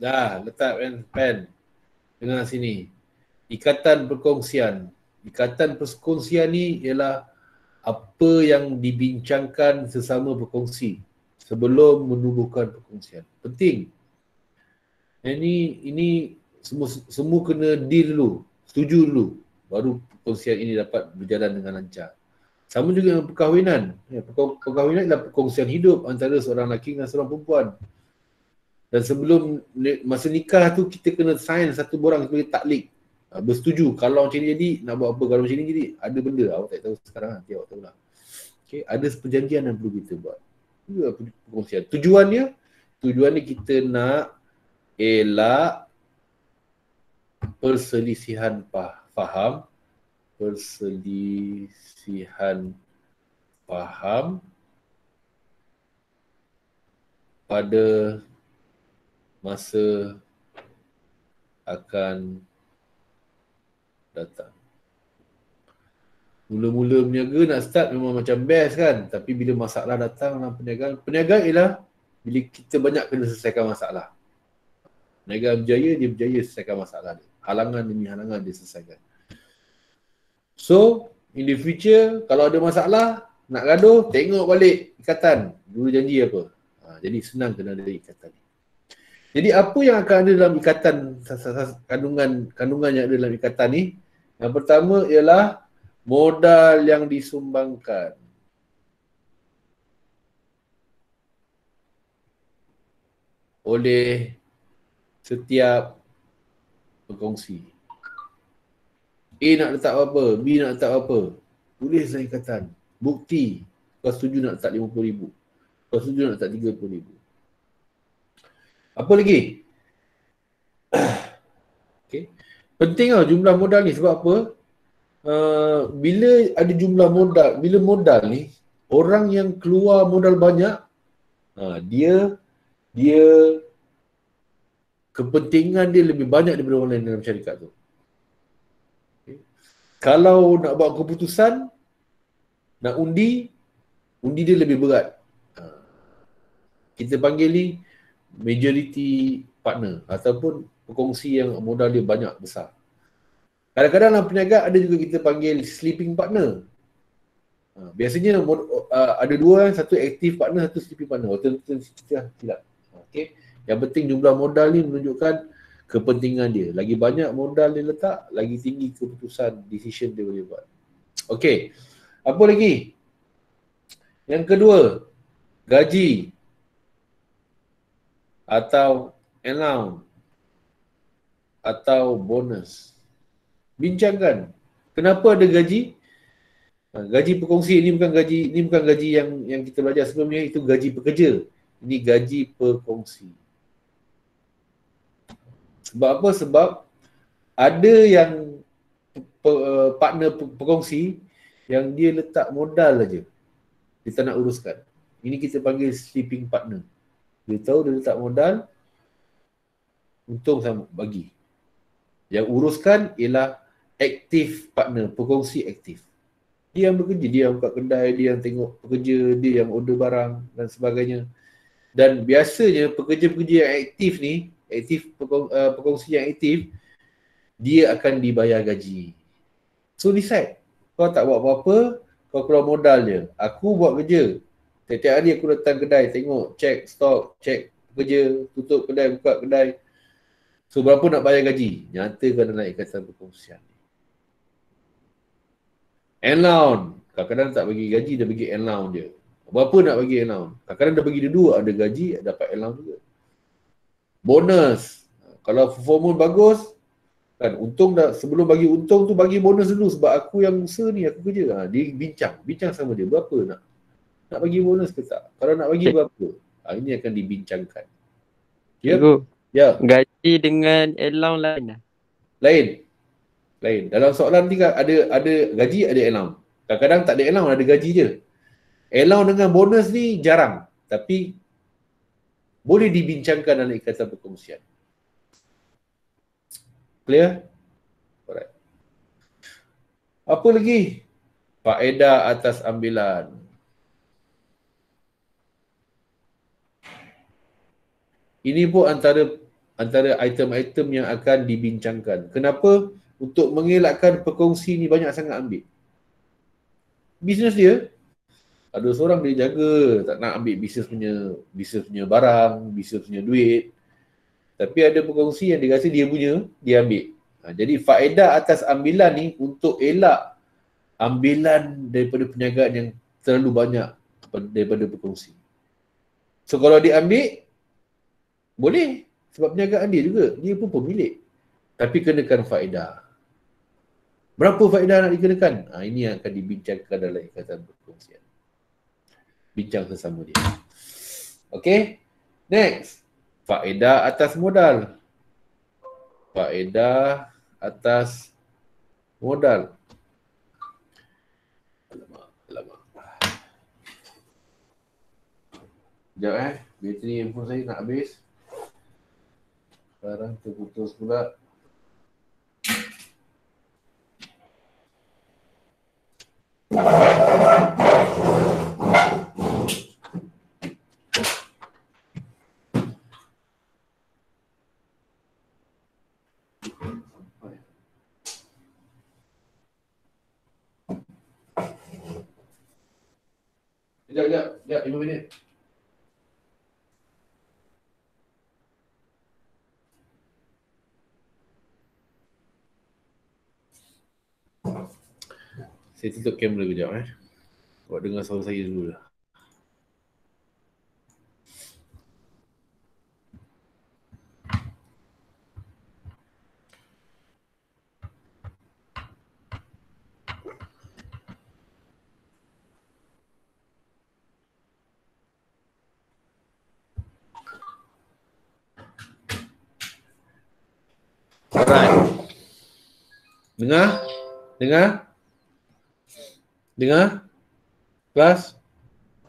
Dah, letak pen. Dengar sini. Ikatan perkongsian. Ikatan perkongsian ni ialah apa yang dibincangkan sesama perkongsi sebelum menubuhkan perkongsian. Penting. Ini semua kena deal dulu, setuju dulu, baru perkongsian ini dapat berjalan dengan lancar. Sama juga dengan perkahwinan. Perkahwinan adalah perkongsian hidup antara seorang lelaki dengan seorang perempuan. Dan sebelum masa nikah tu kita kena sign satu borang sebagai taklik. Bersetuju kalau macam ni jadi nak buat apa, kalau macam ni jadi ada benda awak tak tahu sekarang, nanti awak tahulah. Okey, ada perjanjian yang perlu kita buat. Itu perkongsian. Tujuannya kita nak elak perselisihan faham pada masa akan datang. Mula-mula berniaga nak start memang macam best kan. Tapi bila masalah datang dalam perniagaan, perniagaan ialah bila kita banyak kena selesaikan masalah. Perniagaan berjaya, dia berjaya selesaikan masalah dia. Halangan demi halangan dia selesaikan. So, in the future, kalau ada masalah, nak gaduh, tengok balik ikatan. Dulu janji apa. Jadi senang kena ada ikatan ni. Jadi apa yang akan ada dalam ikatan, kandungan yang ada dalam ikatan ni? Yang pertama ialah modal yang disumbangkan. Oleh setiap berkongsi. A nak letak apa, B nak letak apa. Tulis dalam ikatan. Bukti. Kau setuju nak letak RM50,000. Kau setuju nak letak RM30,000. Apa lagi? Okay. Penting tau jumlah modal ni sebab apa? Bila ada jumlah modal, bila modal ni, orang yang keluar modal banyak, dia kepentingan dia lebih banyak daripada orang lain dalam syarikat tu. Okay. Kalau nak buat keputusan, nak undi dia lebih berat. Kita panggil ni majority partner ataupun berkongsi yang modal dia banyak besar. Kadang-kadang dalam perniagaan ada juga kita panggil sleeping partner. Biasanya ada dua, satu active partner, satu sleeping partner. Betul-betul kita tidak. Okay. Yang penting jumlah modal ni menunjukkan kepentingan dia. Lagi banyak modal dia letak, lagi tinggi keputusan, decision dia boleh buat. Okay. Apa lagi? Yang kedua, gaji atau allowance atau bonus. Bincangkan. Kenapa ada gaji? Gaji berkongsi ini bukan gaji yang kita belajar sebelumnya, itu gaji pekerja. Ini gaji berkongsi. Sebab apa? Sebab ada yang partner berkongsi yang dia letak modal aja. Dia tak nak uruskan. Ini kita panggil sleeping partner. Dia tahu dia letak modal, untung sama bagi. Yang uruskan ialah aktif partner, berkongsi aktif. Dia yang bekerja, dia yang buka kedai, dia yang tengok pekerja, dia yang order barang dan sebagainya. Dan biasanya pekerja-pekerja yang aktif ni, berkongsi yang aktif, dia akan dibayar gaji. So decide, kau tak buat apa-apa, kau keluar modal je. Aku buat kerja. Setiap hari aku datang kedai, tengok, check stok, check pekerja, tutup kedai, buka kedai. So berapa nak bayar gaji? Nyatakan dalam ikatan perkongsian. Allowance. Kadang-kadang tak bagi gaji, dia bagi allowance dia. Berapa nak bagi allowance? Kadang-kadang dah bagi dia dua, ada gaji, dapat allowance juga. Bonus. Kalau performance bagus, kan untung dah, sebelum bagi untung tu bagi bonus dulu sebab aku yang usaha ni, aku kerja. Dia bincang sama dia, berapa nak bagi bonus ke tak? Kalau nak bagi berapa? Ini akan dibincangkan. Ya? Ya. Gaji dengan allowance lain lah? Lain. Dalam soalan ni ada gaji, ada allowance. Kadang-kadang tak ada allowance, ada gaji je. Allowance dengan bonus ni jarang. Tapi boleh dibincangkan dalam ikatan perkongsian. Clear? Alright. Apa lagi? Faedah atas ambilan. Ini pun antara item-item yang akan dibincangkan. Kenapa? Untuk mengelakkan perkongsi ni banyak sangat ambil. Bisnes dia, ada seorang dia jaga, tak nak ambil bisnes punya barang, bisnes punya duit. Tapi ada perkongsi yang dia rasa dia punya, dia ambil. Jadi faedah atas ambilan ni untuk elak ambilan daripada perniagaan yang terlalu banyak daripada perkongsi. So kalau dia ambil, boleh. Sebab perniagaan dia juga. Dia pun pemilik. Tapi kenakan faedah. Berapa faedah nak dikenakan? Ini yang akan dibincangkan dalam ikatan perkongsian. Bincang sesama dia. Okay. Next. Faedah atas modal. Faedah atas modal. Alamak. Sekejap bateri handphone saya nak habis. Sekarang terputus pula. Sekejap, 5 minit. Saya tutup kamera kejap Buat dengar suara saya dulu lah. Alright. Dengar? Kelas?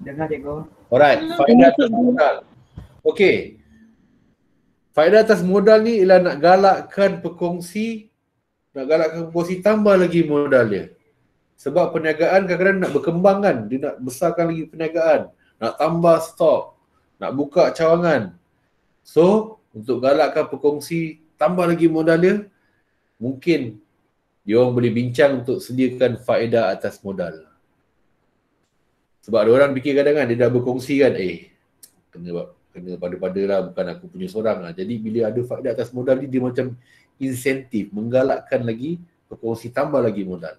Dengar cikgu. Alright, faedah atas modal. Okey. Faedah atas modal ni ialah nak galakkan pekongsi tambah lagi modal dia. Sebab perniagaan kadang-kadang nak berkembang kan, dia nak besarkan lagi perniagaan, nak tambah stok, nak buka cawangan. So, untuk galakkan pekongsi tambah lagi modal dia, mungkin dia orang boleh bincang untuk sediakan faedah atas modal. Sebab ada orang fikir kadang-kadang dia dah berkongsi kan, kena pada-pada lah, bukan aku punya seorang lah. Jadi bila ada faedah atas modal ni, dia macam insentif, menggalakkan lagi pekongsi tambah lagi modal.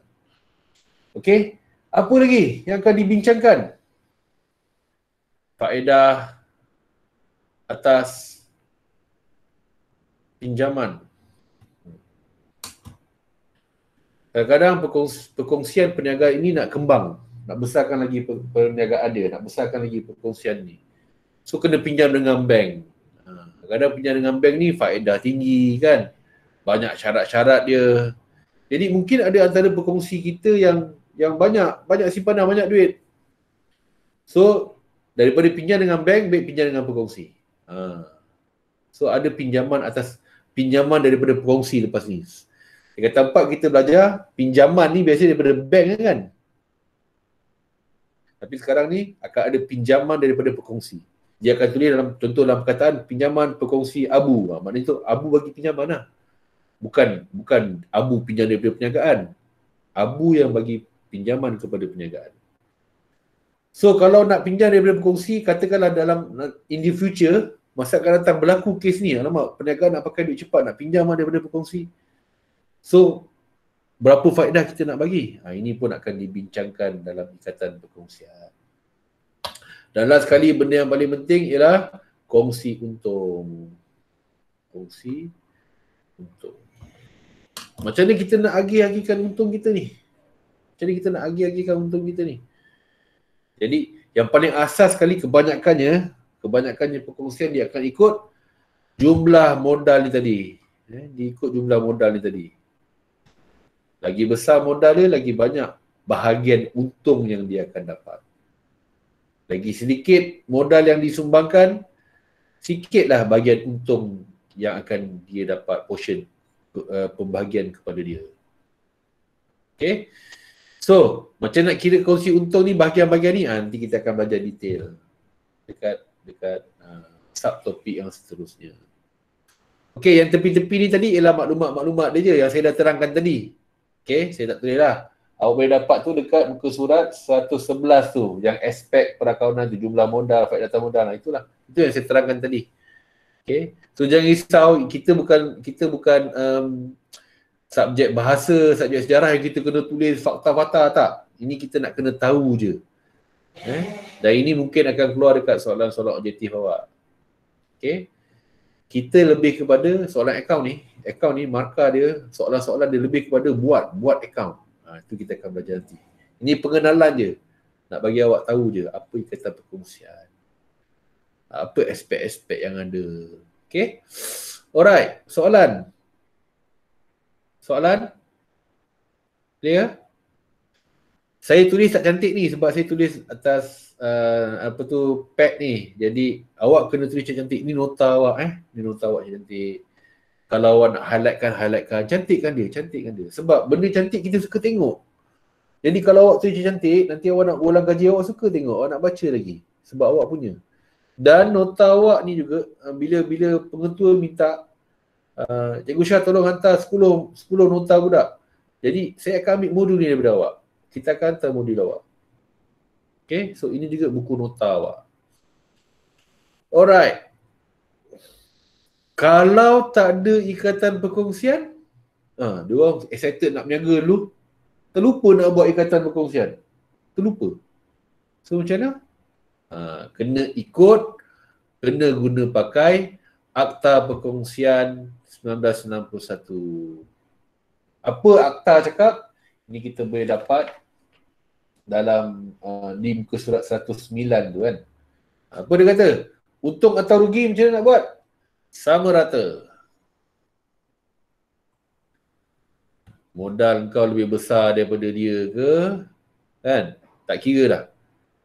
Okey, apa lagi yang akan dibincangkan? Faedah atas pinjaman. Kadang-kadang perkongsian perniagaan ini nak kembang, nak besarkan lagi perniagaan dia, nak besarkan lagi perkongsian ni. So kena pinjam dengan bank. Kadang-kadang pinjam dengan bank ni faedah tinggi kan. Banyak syarat-syarat dia. Jadi mungkin ada antara perkongsi kita yang banyak simpanan, banyak duit. So daripada pinjam dengan bank, baik pinjam dengan perkongsi. So ada pinjaman daripada perkongsi lepas ni. Dekat tempat kita belajar, pinjaman ni biasanya daripada bank kan. Tapi sekarang ni akan ada pinjaman daripada perkongsi. Dia akan tulis dalam perkataan pinjaman perkongsi Abu. Maknanya tu Abu bagi pinjaman lah. Bukan Abu pinjam daripada perniagaan. Abu yang bagi pinjaman kepada perniagaan. So kalau nak pinjam daripada perkongsi, katakanlah in the future, masa akan datang berlaku kes ni, alamak perniagaan nak pakai duit cepat, nak pinjam daripada perkongsi. So, berapa faedah kita nak bagi? Ini pun akan dibincangkan dalam ikatan perkongsian. Dan last sekali, benda yang paling penting ialah kongsi untung. Kongsi untung. Macam mana kita nak agih-agihkan untung kita ni? Jadi, yang paling asas sekali kebanyakannya perkongsian dia akan ikut jumlah modal ni tadi. Diikut jumlah modal ni tadi. Lagi besar modal dia, lagi banyak bahagian untung yang dia akan dapat. Lagi sedikit modal yang disumbangkan, sikitlah bahagian untung yang akan dia dapat portion pembahagian kepada dia. Okay. So, macam nak kira kongsi untung ni, bahagian-bahagian ni, nanti kita akan belajar detail dekat subtopik yang seterusnya. Okay, yang tepi-tepi ni tadi ialah maklumat-maklumat dia je yang saya dah terangkan tadi. Okay, saya tak tulis lah. Awak boleh dapat tu dekat muka surat 111 tu, yang aspek perakaunan tu, jumlah modal, faedah atas modal. Itulah. Itu yang saya terangkan tadi. Okay, so jangan risau, kita bukan subjek bahasa, subjek sejarah yang kita kena tulis fakta-fakta, tak. Ini kita nak kena tahu je. Dan ini mungkin akan keluar dekat soalan-soalan objektif awak. Okay. Kita lebih kepada soalan akaun ni markah dia, soalan-soalan dia lebih kepada buat akaun. Itu kita akan belajar nanti. Ini pengenalan je. Nak bagi awak tahu je apa ikatan perkongsian. Apa aspek-aspek yang ada. Okay. Alright. Soalan? Clear? Saya tulis tak cantik ni sebab saya tulis atas pad ni. Jadi awak kena tulis cantik. Ni nota awak Ni nota awak cantik. Kalau awak nak highlightkan, cantikkan dia. Sebab benda cantik kita suka tengok. Jadi kalau awak tulis cantik, nanti awak nak ulang kaji, awak suka tengok, awak nak baca lagi. Sebab awak punya. Dan nota awak ni juga, bila pengetua minta, Cikgu Syah tolong hantar 10 nota budak. Jadi saya akan ambil modul ni daripada awak. Kita akan hantar modul awak. Okay, so ini juga buku nota awak. Alright. Kalau tak ada ikatan perkongsian, dia orang excited nak berniaga dulu, terlupa nak buat ikatan perkongsian. Terlupa. So macam mana? Kena ikut, kena guna pakai Akta Perkongsian 1991. Apa akta cakap? Ini kita boleh dapat dalam di muka surat 109 tu kan. Apa dia kata? Untung atau rugi macam mana nak buat? Sama rata. Modal kau lebih besar daripada dia ke? Kan? Tak kira dah.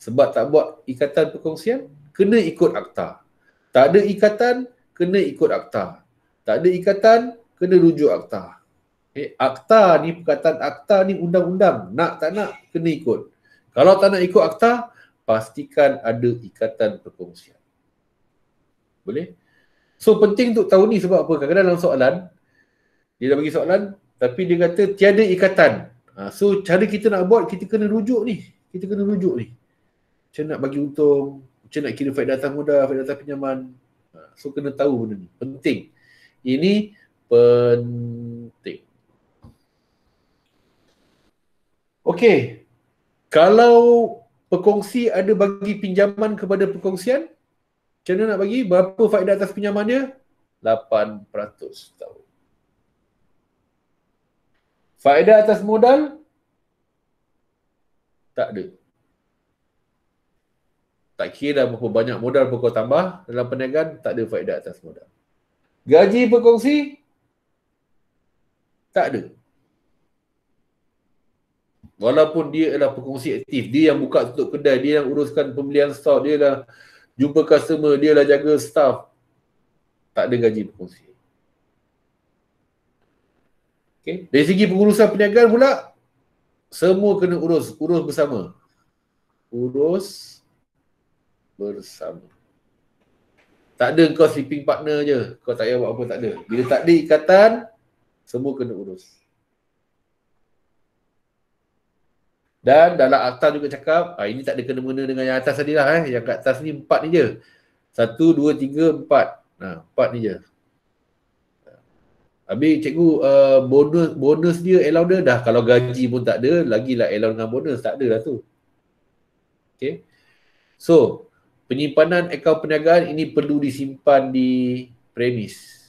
Sebab tak buat ikatan perkongsian, kena ikut akta. Tak ada ikatan, kena ikut akta. Tak ada ikatan, kena rujuk akta. Akta ni, perkataan akta ni undang-undang. Nak tak nak, kena ikut. Kalau tak nak ikut akta, pastikan ada ikatan perkongsian. Boleh? So penting untuk tahu ni sebab apa? Kadang-kadang dalam soalan, dia dah bagi soalan, tapi dia kata tiada ikatan. So cara kita nak buat, kita kena rujuk ni. Kita kena rujuk ni. Macam nak bagi untung, macam nak kira faedah atas modal, faedah atas pinjaman. So kena tahu benda ni. Penting. Ini penting. Okey. Kalau perkongsi ada bagi pinjaman kepada perkongsian, macam mana nak bagi? Berapa faedah atas pinjaman dia? 8% tahun. Faedah atas modal? Tak ada. Tak kira dah berapa banyak modal pun kau tambah dalam perniagaan, tak ada faedah atas modal. Gaji berkongsi? Tak ada. Walaupun dia adalah perkongsi aktif, dia yang buka tutup kedai, dia yang uruskan pembelian stok, dia lah jumpa customer, dia lah jaga staff. Tak ada gaji berkongsi. Okay. Dari segi pengurusan perniagaan pula, semua kena urus bersama. Urus bersama. Tak ada kau sleeping partner je. Kau tak payah buat apa, tak ada. Bila tak ada ikatan, semua kena urus. Dan dalam akta juga cakap, ini tak ada kena-mena dengan yang atas tadi lah. Yang kat atas ni 4 ni je. 1, 2, 3, 4. 4 ni je. Habis cikgu bonus dia, allow dia dah. Kalau gaji pun tak ada, lagilah allow dengan bonus. Tak ada lah tu. Okay. So, penyimpanan akaun perniagaan ini perlu disimpan di premis.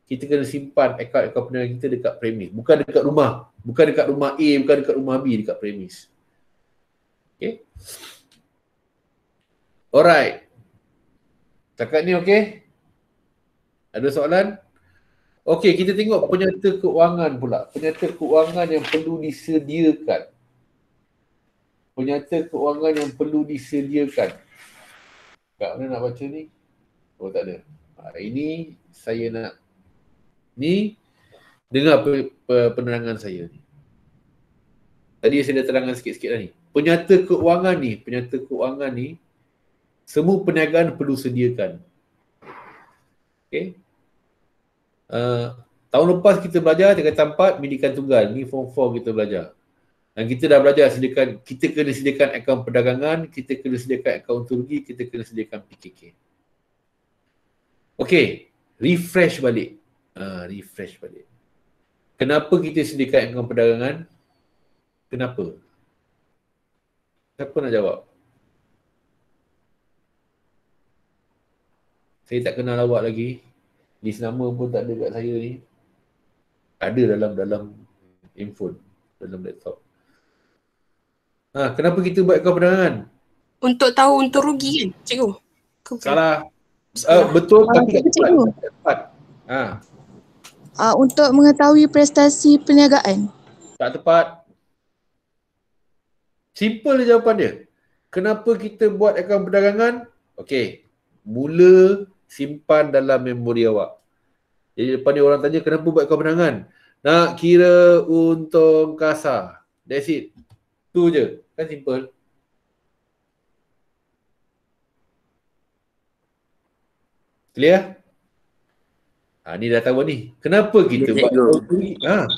Kita kena simpan akaun perniagaan kita dekat premis. Bukan dekat rumah. Bukan dekat rumah A, bukan dekat rumah B, dekat premis. Okay. Alright. Cakap ni okay? Ada soalan? Okay, kita tengok penyata keuangan pula. Penyata keuangan yang perlu disediakan. Penyata keuangan yang perlu disediakan. Kat mana nak baca ni? Oh, tak ada. Ini saya nak. Ni, dengar penerangan saya ni. Tadi saya dah terangkan sikit-sikit dah ni. Penyata keuangan ni, semua perniagaan perlu sediakan. Okay. Tahun lepas kita belajar tingkatan 4 pendidikan tunggal. Ni form 4 kita belajar. Dan kita dah belajar kita kena sediakan akaun perdagangan, kita kena sediakan akaun turgi, kita kena sediakan PKK. Okey, refresh balik. Kenapa kita sediakan akaun perdagangan? Kenapa? Siapa nak jawab? Saya tak kenal awak lagi. List nama pun tak ada kat saya ni. Ada dalam handphone, dalam laptop. Kenapa kita buat akaun perdagangan? Untuk tahu untung rugi kan, cikgu? Salah. Betul tapi tak tepat. Untuk mengetahui prestasi perniagaan. Tak tepat. Simple je jawapan dia. Kenapa kita buat akaun perdagangan? Okey. Mula simpan dalam memori awak. Jadi depan ni orang tanya kenapa buat akaun perdagangan? Nak kira untung kasar. That's it. Tu je. Kan simple. Clear? Ni dah tahu ni. Kenapa kita buat akaun perdagangan?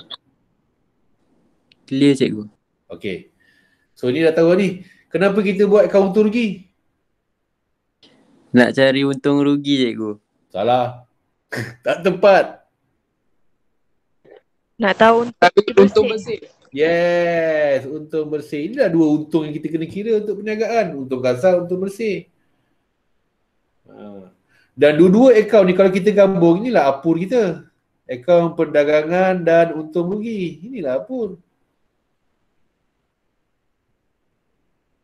Clear cikgu. Okey. So ni dah tahu ni. Kenapa kita buat akaun untung rugi? Nak cari untung rugi cikgu. Salah. Tak tepat. Nak tahu Tapi untung bersih. Yes, untung bersih. Inilah dua untung yang kita kena kira untuk perniagaan. Untung kasar, untung bersih. Dan dua-dua akaun ni kalau kita gabung, inilah apur kita. Akaun perdagangan dan untung rugi. Inilah apur.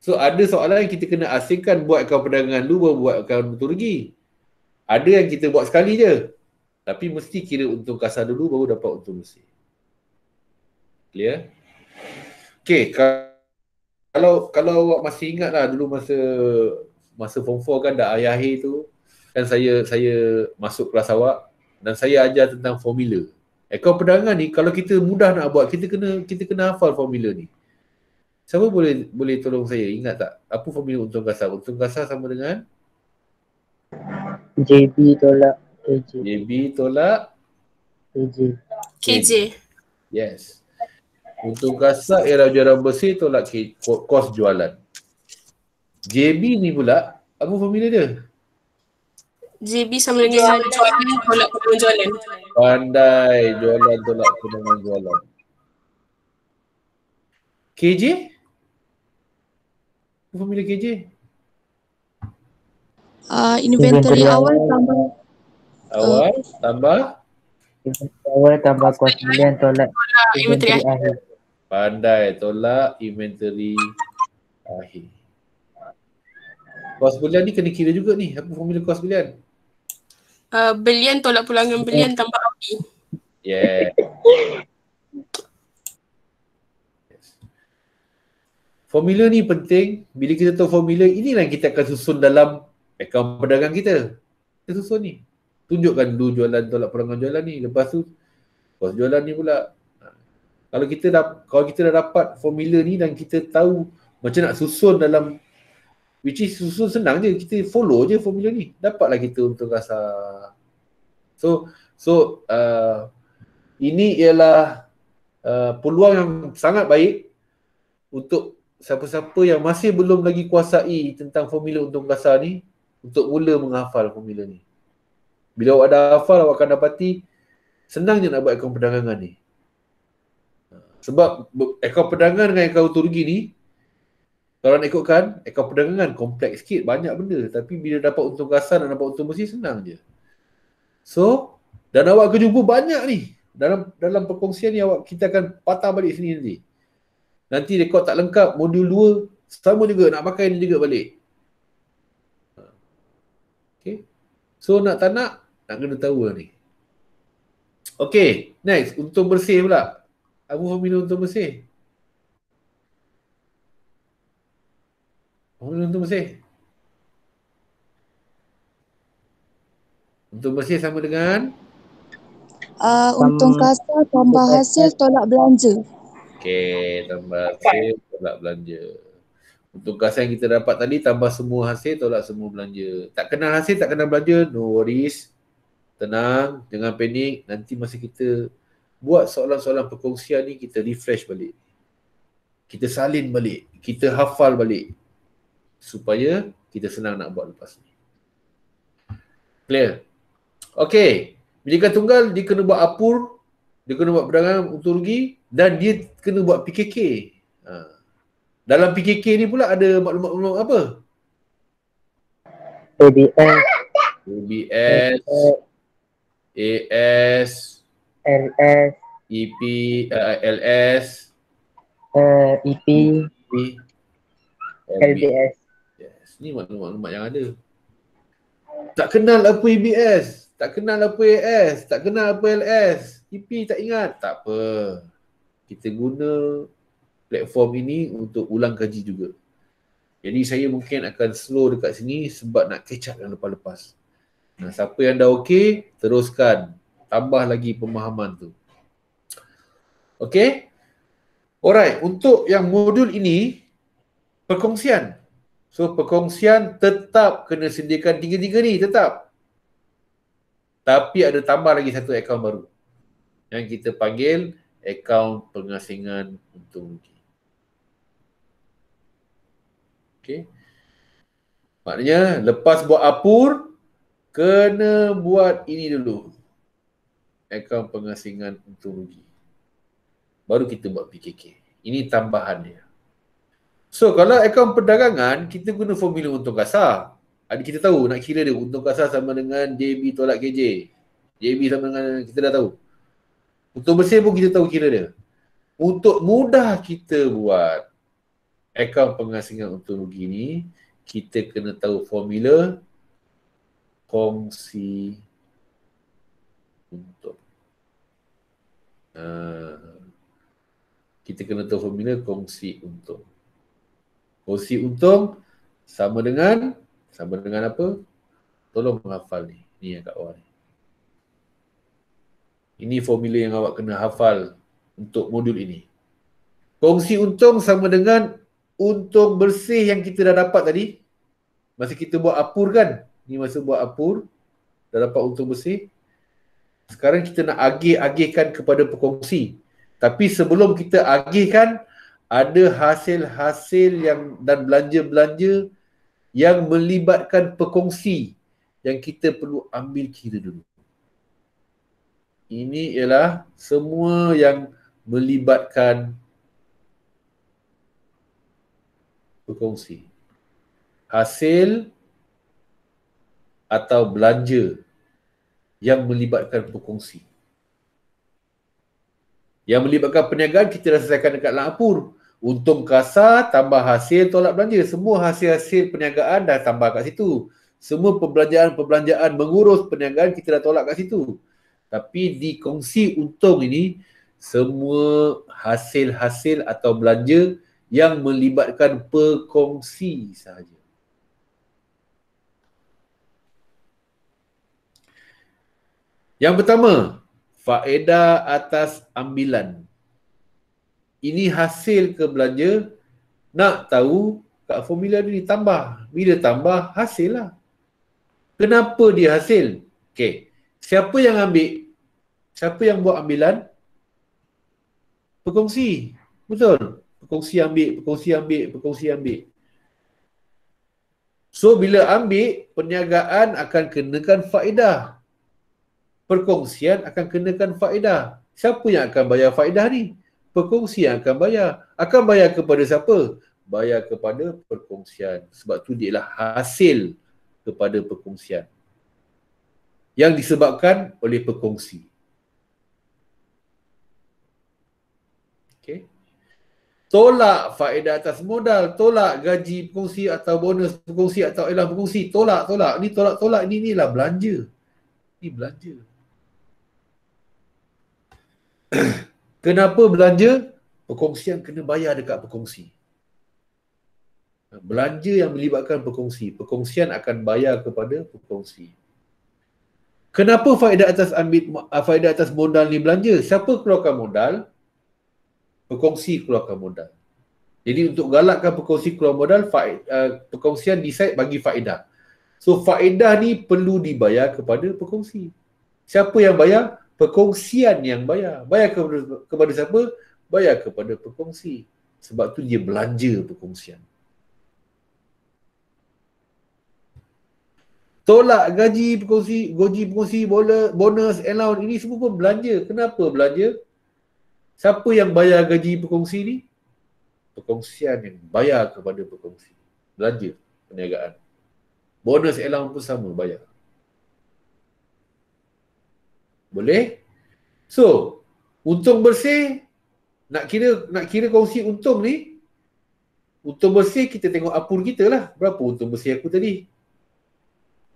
So ada soalan yang kita kena asingkan buat akaun perdagangan dulu baru buat akaun untung rugi. Ada yang kita buat sekali je. Tapi mesti kira untung kasar dulu baru dapat untung bersih. Clear? Okay, kalau awak masih ingat lah dulu masa form 4 kan dah akhir-akhir tu kan saya masuk kelas awak dan saya ajar tentang formula. Akaun perdagangan ni kalau kita mudah nak buat kita kena hafal formula ni. Siapa boleh tolong saya ingat tak apa formula untung kasar? Untung kasar sama dengan JB tolak KJ. JB tolak KJ. Yes. Untung kasar ialah jualan bersih tolak kos jualan. JB ni pula apa formula dia? JB sama dengan jualan tolak penjualan. Pandai, jualan tolak penjualan jualan. KJ? Apa formula KJ? Inventory awal tambah Awal tambah kos pilihan tolak Inventory akhir. Pandai, tolak inventory akhir. Kos belian ni kena kira juga ni. Apa formula kos belian? Belian tolak pulangan belian tambah api. Yeah. Formula ni penting. Bila kita tahu formula, inilah yang kita akan susun dalam akaun pedagang kita. Kita susun ni. Tunjukkan dulu jualan tolak pulangan jualan ni. Lepas tu, kos jualan ni pula. Kalau kita dah dapat formula ni dan kita tahu macam nak susun dalam, which is susun senang je, kita follow je formula ni, dapatlah kita untung kasar. So ini ialah peluang yang sangat baik untuk siapa-siapa yang masih belum lagi kuasai tentang formula untung kasar ni untuk mula menghafal formula ni. Bila awak dah hafal, awak akan dapati senang je nak buat akaun perdagangan ni. Sebab akaun perdagangan dengan akaun untung rugi ni, kalau nak ikutkan, akaun perdagangan kompleks sikit, banyak benda. Tapi bila dapat untung kasar dan dapat untung bersih, senang je. So, dan awak akan jumpa banyak ni. Dalam perkongsian ni, kita akan patah balik sini nanti. Nanti rekod tak lengkap, modul 2, sama juga, nak pakai ni juga balik. Okay. So, nak tak nak kena tahu lah ni. Okay, next, untung bersih pula. Apa formula untung bersih? Formula untung bersih. Untung bersih sama dengan? Untung kasar tambah hasil tolak belanja. Okey, tambah hasil tolak belanja. Untung kasar yang kita dapat tadi tambah semua hasil tolak semua belanja. Tak kenal hasil, tak kenal belanja, no worries. Tenang, jangan panik. Nanti masa kita buat soalan-soalan perkongsian ni, kita refresh balik. Kita salin balik. Kita hafal balik. Supaya kita senang nak buat lepas ni. Clear? Okay. Bidikan tunggal, dia kena buat apur, dia kena buat perdagangan untung rugi dan dia kena buat PKK. Dalam PKK ni pula ada maklumat-maklumat apa? ABS, AS, LS, EP, LS, EP, LBS. Yes, ni maklumat-maklumat yang ada. Tak kenal apa EBS, tak kenal apa AS, tak kenal apa LS, EP tak ingat, tak apa. Kita guna platform ini untuk ulang kaji juga. Jadi saya mungkin akan slow dekat sini sebab nak catch up yang lepas-lepas. Nah, siapa yang dah okey, teruskan. Tambah lagi pemahaman tu. Okey? Alright, untuk yang modul ini, perkongsian. So, perkongsian tetap kena sediakan tiga-tiga ni, tetap. Tapi ada tambah lagi satu akaun baru. Yang kita panggil akaun pengasingan untung rugi. Okey. Maknanya lepas buat apur, kena buat ini dulu. Akaun pengasingan untung rugi. Baru kita buat PKK. Ini tambahan dia. So, kalau akaun perdagangan, kita guna formula untung kasar. Kita tahu nak kira dia. Untung kasar sama dengan JB tolak KJ. JB sama dengan, kita dah tahu. Untung bersih pun kita tahu kira dia. Untuk mudah kita buat akaun pengasingan untung rugi ni, kita kena tahu formula kongsi untung. Kita kena tahu formula kongsi untung. Kongsi untung sama dengan apa? Tolong menghafal ni. Ni yang kat bawah ni. Ini formula yang awak kena hafal untuk modul ini. Kongsi untung sama dengan untung bersih yang kita dah dapat tadi. Masa kita buat apur kan? Ni masa buat apur. Dah dapat untung bersih. Sekarang kita nak agihkan kepada pekongsi. Tapi sebelum kita agihkan, ada hasil-hasil dan belanja-belanja yang melibatkan pekongsi yang kita perlu ambil kira dulu. Ini ialah semua yang melibatkan pekongsi. Hasil atau belanja yang melibatkan pekongsi. Yang melibatkan perniagaan kita dah selesaikan dekat dalam apur. Untung kasar tambah hasil tolak belanja. Semua hasil-hasil perniagaan dah tambah kat situ. Semua perbelanjaan mengurus perniagaan kita dah tolak kat situ. Tapi di kongsi untung ini, semua hasil-hasil atau belanja yang melibatkan pekongsi sahaja. Yang pertama, faedah atas ambilan. Ini hasil ke belanja, nak tahu kat formula ni tambah. Bila tambah, hasil lah. Kenapa dia hasil? Okey. Siapa yang ambil? Siapa yang buat ambilan? Pekongsi. Betul? Pekongsi ambil. So, bila ambil, perniagaan akan kenakan faedah. Perkongsian akan kenakan faedah. Siapa yang akan bayar faedah ni? Perkongsi yang akan bayar. Akan bayar kepada siapa? Bayar kepada perkongsian. Sebab tu dia ialah hasil kepada perkongsian. Yang disebabkan oleh perkongsi. Okay. Tolak faedah atas modal. Tolak gaji perkongsi atau bonus perkongsi atau elang perkongsi. Tolak. Ni tolak. Ini lah belanja. Ini belanja. Kenapa belanja? Perkongsian kena bayar dekat perkongsi. Belanja yang melibatkan perkongsi. Perkongsian akan bayar kepada perkongsi. Kenapa faedah atas modal ni belanja? Siapa keluarkan modal? Perkongsi keluarkan modal. Jadi untuk galakkan perkongsi keluar modal, perkongsian decide bagi faedah. So faedah ni perlu dibayar kepada perkongsi. Siapa yang bayar? Perkongsian yang bayar. Bayar kepada siapa? Bayar kepada perkongsi. Sebab tu dia belanja perkongsian. Tolak gaji perkongsi, bonus, allowance, ini semua pun belanja. Kenapa belanja? Siapa yang bayar gaji perkongsi ni? Perkongsian yang bayar kepada perkongsi. Belanja perniagaan. Bonus, allowance pun sama, bayar. Boleh? So, untung bersih, nak kira kongsi untung ni, untung bersih kita tengok apur kita lah. Berapa untung bersih aku tadi?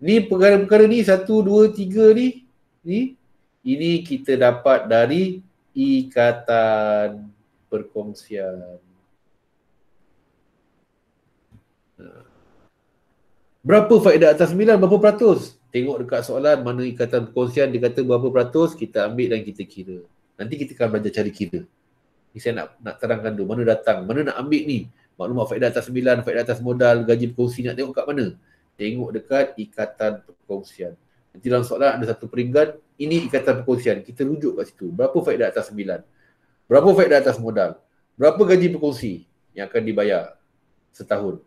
Ni perkara-perkara ni 1, 2, 3 ni. Ini kita dapat dari ikatan perkongsian. Berapa faedah atas 9? Berapa peratus? Tengok dekat soalan mana ikatan perkongsian, dia kata berapa peratus, kita ambil dan kita kira. Nanti kita akan belajar cari kira. Ni saya nak terangkan dulu, mana datang, mana nak ambil ni. Maklumat faedah atas 9, faedah atas modal, gaji perkongsi, nak tengok kat mana? Tengok dekat ikatan perkongsian. Nanti dalam soalan ada satu peringgan, ini ikatan perkongsian. Kita rujuk kat situ. Berapa faedah atas 9? Berapa faedah atas modal? Berapa gaji perkongsi yang akan dibayar setahun?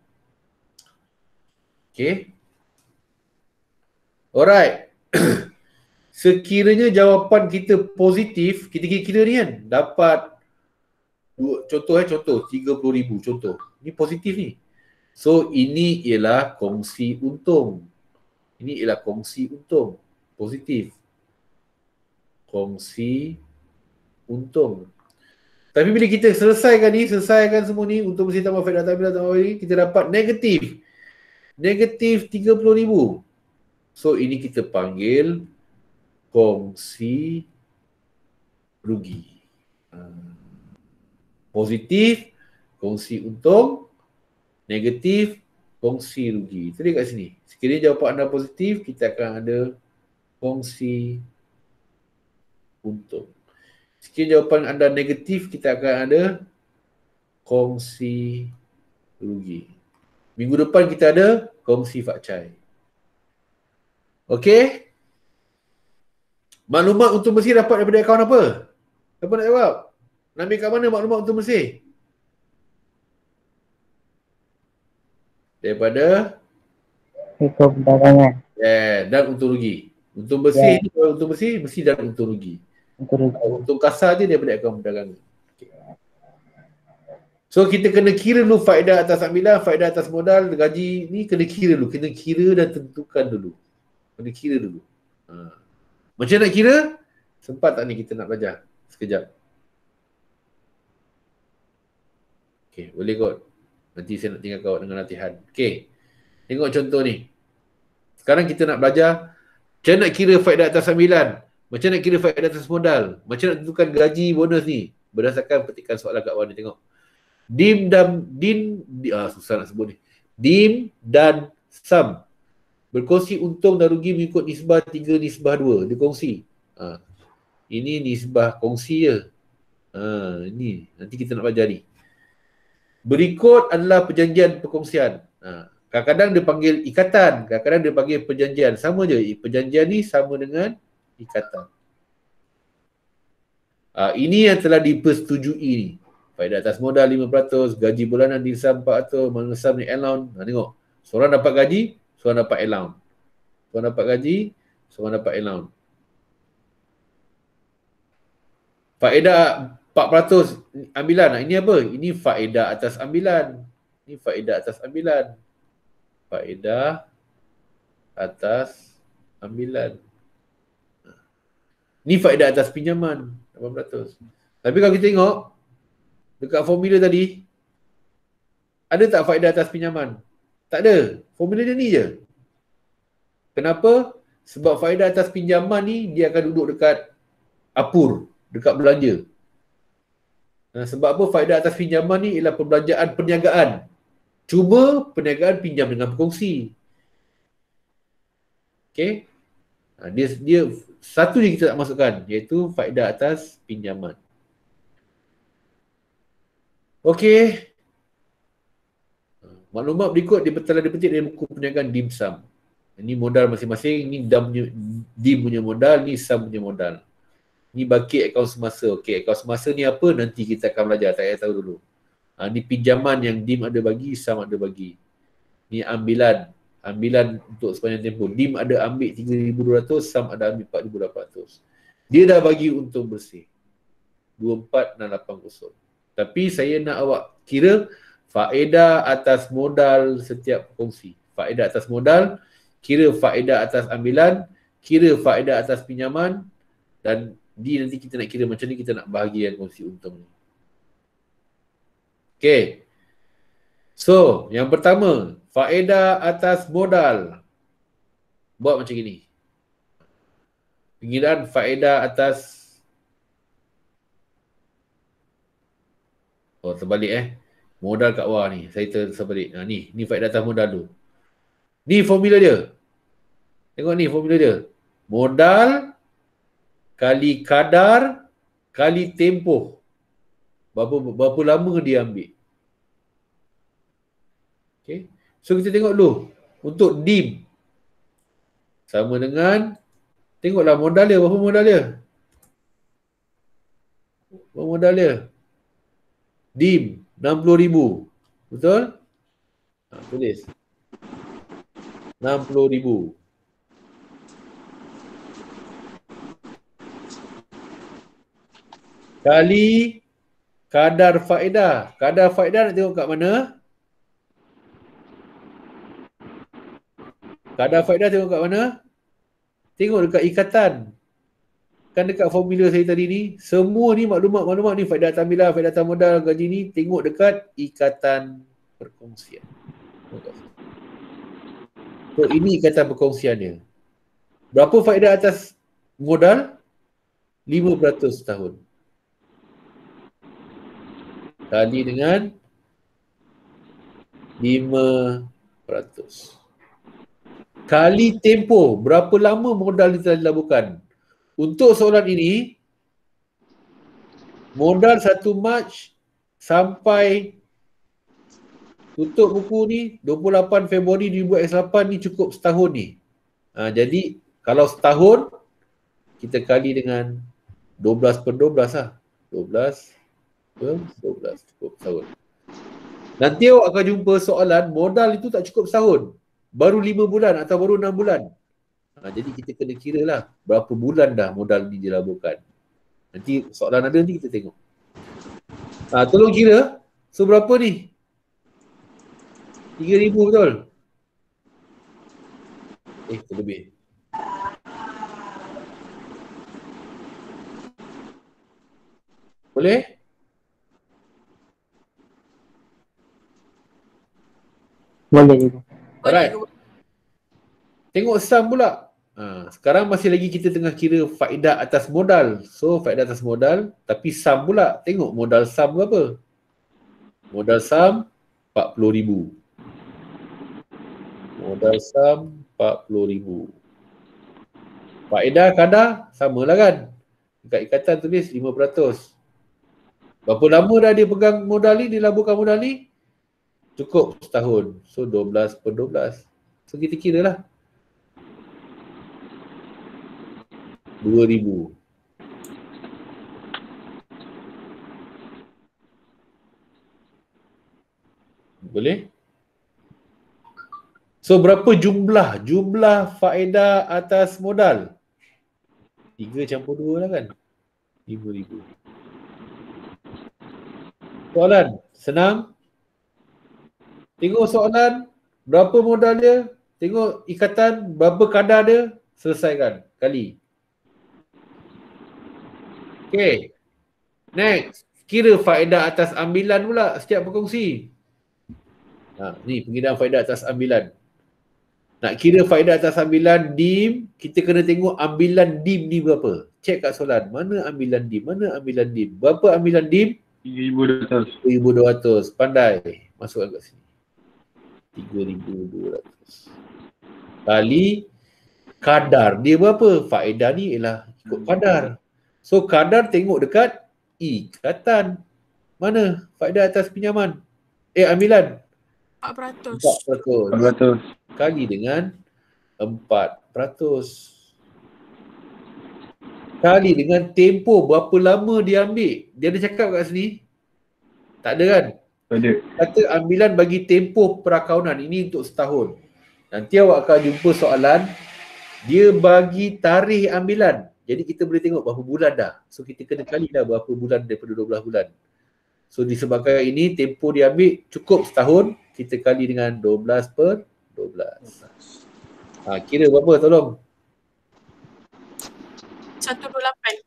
Okay. Alright. Sekiranya jawapan kita positif, kita kira ni kan, dapat contoh 30,000 contoh. Ni positif ni. So ini ialah kongsi untung. Ini ialah kongsi untung. Positif. Kongsi untung. Tapi bila kita selesaikan semua ni, untung bersih tambah faedah tambah ni, kita dapat negatif. Negatif 30,000. So ini kita panggil kongsi rugi. Positif, kongsi untung. Negatif, kongsi rugi. Itu dia kat sini. Sekiranya jawapan anda positif, kita akan ada kongsi untung. Sekiranya jawapan anda negatif, kita akan ada kongsi rugi. Minggu depan kita ada kongsi fakcai. Okey? Maklumat untung bersih dapat daripada akaun apa? Siapa nak jawab? Nak ambil kat mana maklumat untung bersih? Daripada Risiko perdagangan. dan untung rugi. Untung bersih ni, kalau untung bersih mesti dan untung rugi. Untung kasar je daripada akaun perdagangan. Okay. So kita kena kira dulu faedah atas ambilan, faedah atas modal, gaji ni kena kira dulu. Kena kira dan tentukan dulu. Kena kira dulu. Macam nak kira? Sempat tak ni kita nak belajar? Sekejap. Okay, boleh kot. Nanti saya nak tinggal kau dengan latihan. Okay. Tengok contoh ni. Sekarang kita nak belajar macam nak kira faedah atas ambilan. Macam nak kira faedah atas modal. Macam nak tentukan gaji bonus ni. Berdasarkan petikan soalan kat bawah ni. Tengok. Susah nak sebut ni. Dim dan sum. Berkongsi untung dan rugi mengikut nisbah 3:2. Dia kongsi. Ini nisbah kongsi je. Ini. Nanti kita nak belajar ni. Berikut adalah perjanjian perkongsian. Kadang-kadang dia panggil ikatan, kadang-kadang dia panggil perjanjian. Sama je. Perjanjian ni sama dengan ikatan. Ini yang telah dipersetujui ni. Faedah atas modal 5%, gaji bulanan dinsam 400, mengesam ni allowance. Tengok. Seorang dapat gaji, seorang dapat allowance. Seorang dapat gaji, seorang dapat allowance. Faedah 4% ambilan. Ini apa? Ini faedah atas ambilan. Ini faedah atas ambilan. Faedah atas ambilan. Ini faedah atas pinjaman. 8%. Tapi kalau kita tengok, dekat formula tadi, ada tak faedah atas pinjaman? Tak ada. Formula dia ni je. Kenapa? Sebab faedah atas pinjaman ni, dia akan duduk dekat apur, dekat belanja. Sebab apa? Faedah atas pinjaman ni ialah perbelanjaan perniagaan. Cuma perniagaan pinjam dengan berkongsi. Okey? Dia satu je kita tak masukkan, iaitu faedah atas pinjaman. Okey. Maklumat berikut telah dipetik dari buku perniagaan dim sum. Ini modal masing-masing, ini dim punya modal, ni sum punya modal. Ni baki akaun semasa. Okey, akaun semasa ni apa? Nanti kita akan belajar. Tak payah tahu dulu. Ni pinjaman yang dim ada bagi, sum ada bagi. Ni ambilan. Ambilan untuk sepanjang tempoh. Dim ada ambil 3,200, sum ada ambil 4,800. Dia dah bagi untung bersih. 24,680. Tapi saya nak awak kira faedah atas modal setiap kongsi. Faedah atas modal, kira faedah atas ambilan, kira faedah atas pinjaman, dan nanti kita nak kira macam ni kita nak bahagian kongsi untung ni. Okay. So, yang pertama, faedah atas modal. Buat macam ni. Pengiraan faedah atas terbalik modal kat bawah ni. Saya terbalik. Ni faedah atas modal tu. Ni formula dia. Tengok ni formula dia. Modal kali kadar kali tempoh. Berapa lama dia ambil. Okay. So kita tengok dulu. Untuk dim. Sama dengan, tengoklah modal dia. Berapa modal dia? Berapa modal dia? Dim, 60,000. Betul? Tulis. 60,000. Kali kadar faedah. Kadar faedah nak tengok kat mana? Kadar faedah tengok kat mana? Tengok dekat ikatan. Kan dekat formula saya tadi ni, semua ni maklumat-maklumat ni faedah tambilan, faedah modal, gaji ni, tengok dekat ikatan perkongsian. So ini ikatan perkongsiannya. Berapa faedah atas modal? 5% setahun. Kali dengan 5%. Kali tempoh, berapa lama modal telah dilaburkan. Untuk soalan ini, modal 1 Mac sampai tutup buku ni 28 Februari 2008 ni cukup setahun ni. Jadi kalau setahun, kita kali dengan 12/12 lah. 12/12 cukup setahun. Nanti awak akan jumpa soalan modal itu tak cukup setahun. Baru 5 bulan atau baru 6 bulan. Jadi kita kena kira lah berapa bulan dah modal ni dilaburkan. Nanti soalan ada nanti kita tengok. Tolong kira. So berapa ni? 3,000 betul? Terlebih. Boleh? Boleh juga. Alright. Tengok sum pula. Sekarang masih lagi kita tengah kira faedah atas modal. So faedah atas modal, tapi sum pula. Tengok modal sum berapa? Modal sum 40,000. Modal sum 40,000. Faedah kadar samalah kan? Dekat ikatan tulis 5%. Berapa lama dah dia pegang modal ni, dia laburkan modal ni? Cukup setahun. So 12/12. So kita kira lah. 2,000. Boleh? So berapa jumlah faedah atas modal? 3/2 lah kan? 5,000. Soalan senang. Tengok soalan, berapa modal dia, tengok ikatan, berapa kadar dia, selesaikan, kali. Okay. Next, kira faedah atas ambilan pula setiap berkongsi. Ni pengiraan faedah atas ambilan. Nak kira faedah atas ambilan DIM, kita kena tengok ambilan DIM ni berapa. Cek kat soalan, mana ambilan DIM, mana ambilan DIM. Berapa ambilan DIM? 3,200. 3,200. Pandai. Masukkan kat sini. 3,200. Kali kadar dia berapa? Faedah ni ialah ikut kadar. So kadar tengok dekat ikatan. Mana faedah atas pinjaman? Ambilan. 4%. 4%. Kali dengan 4%. Kali dengan tempoh berapa lama dia ambil. Dia ada cakap kat sini? Tak ada kan? Ada. Kata ambilan bagi tempoh perakaunan. Ini untuk setahun. Nanti awak akan jumpa soalan. Dia bagi tarikh ambilan. Jadi kita boleh tengok berapa bulan dah. So kita kena kali dah berapa bulan daripada 12 bulan. So disebabkan ini tempoh dia ambil cukup setahun. Kita kali dengan 12/12. Kira berapa tolong? 128.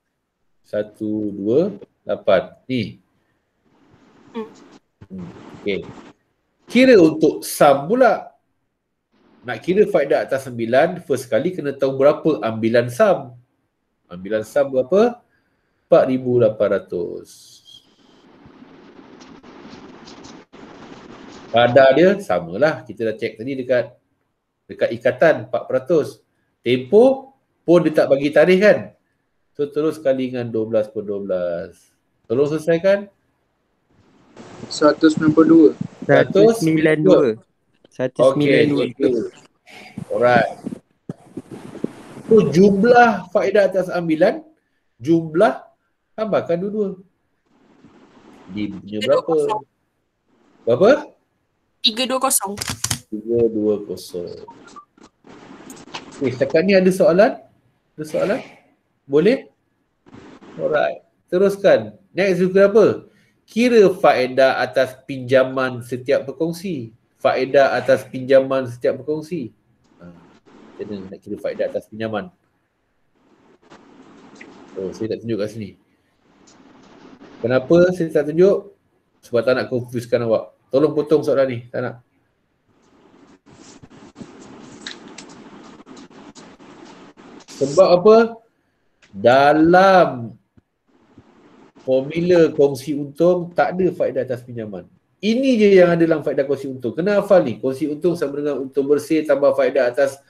128. Ni. Okay. Kira untuk sum pula. Nak kira faedah atas 9, first kali kena tahu berapa ambilan sum. Ambilan sum berapa? 4,800. Kadar dia samalah. Kita dah cek tadi dekat ikatan 4%. Tempoh pun dia tak bagi tarikh kan. So terus kali dengan 12/12. Tolong selesaikan. 192. 192. 192. Okay. Alright. So jumlah faedah atas ambilan, jumlah tambahkan dua-dua. Dia punya berapa? Berapa? 320. 320. Setakat ni ada soalan? Ada soalan? Boleh? Alright. Teruskan. Next juga apa? Kira faedah atas pinjaman setiap berkongsi. Faedah atas pinjaman setiap berkongsi. Kita nak kira faedah atas pinjaman. Oh, saya tak tunjuk kat sini. Kenapa saya tak tunjuk? Sebab tak nak confusekan awak. Tolong potong soalan ni. Tak nak. Sebab apa? Dalam formula kongsi untung tak ada faedah atas pinjaman. Ini je yang ada dalam faedah kongsi untung. Kena hafal ni. Kongsi untung sama dengan untung bersih tambah faedah atas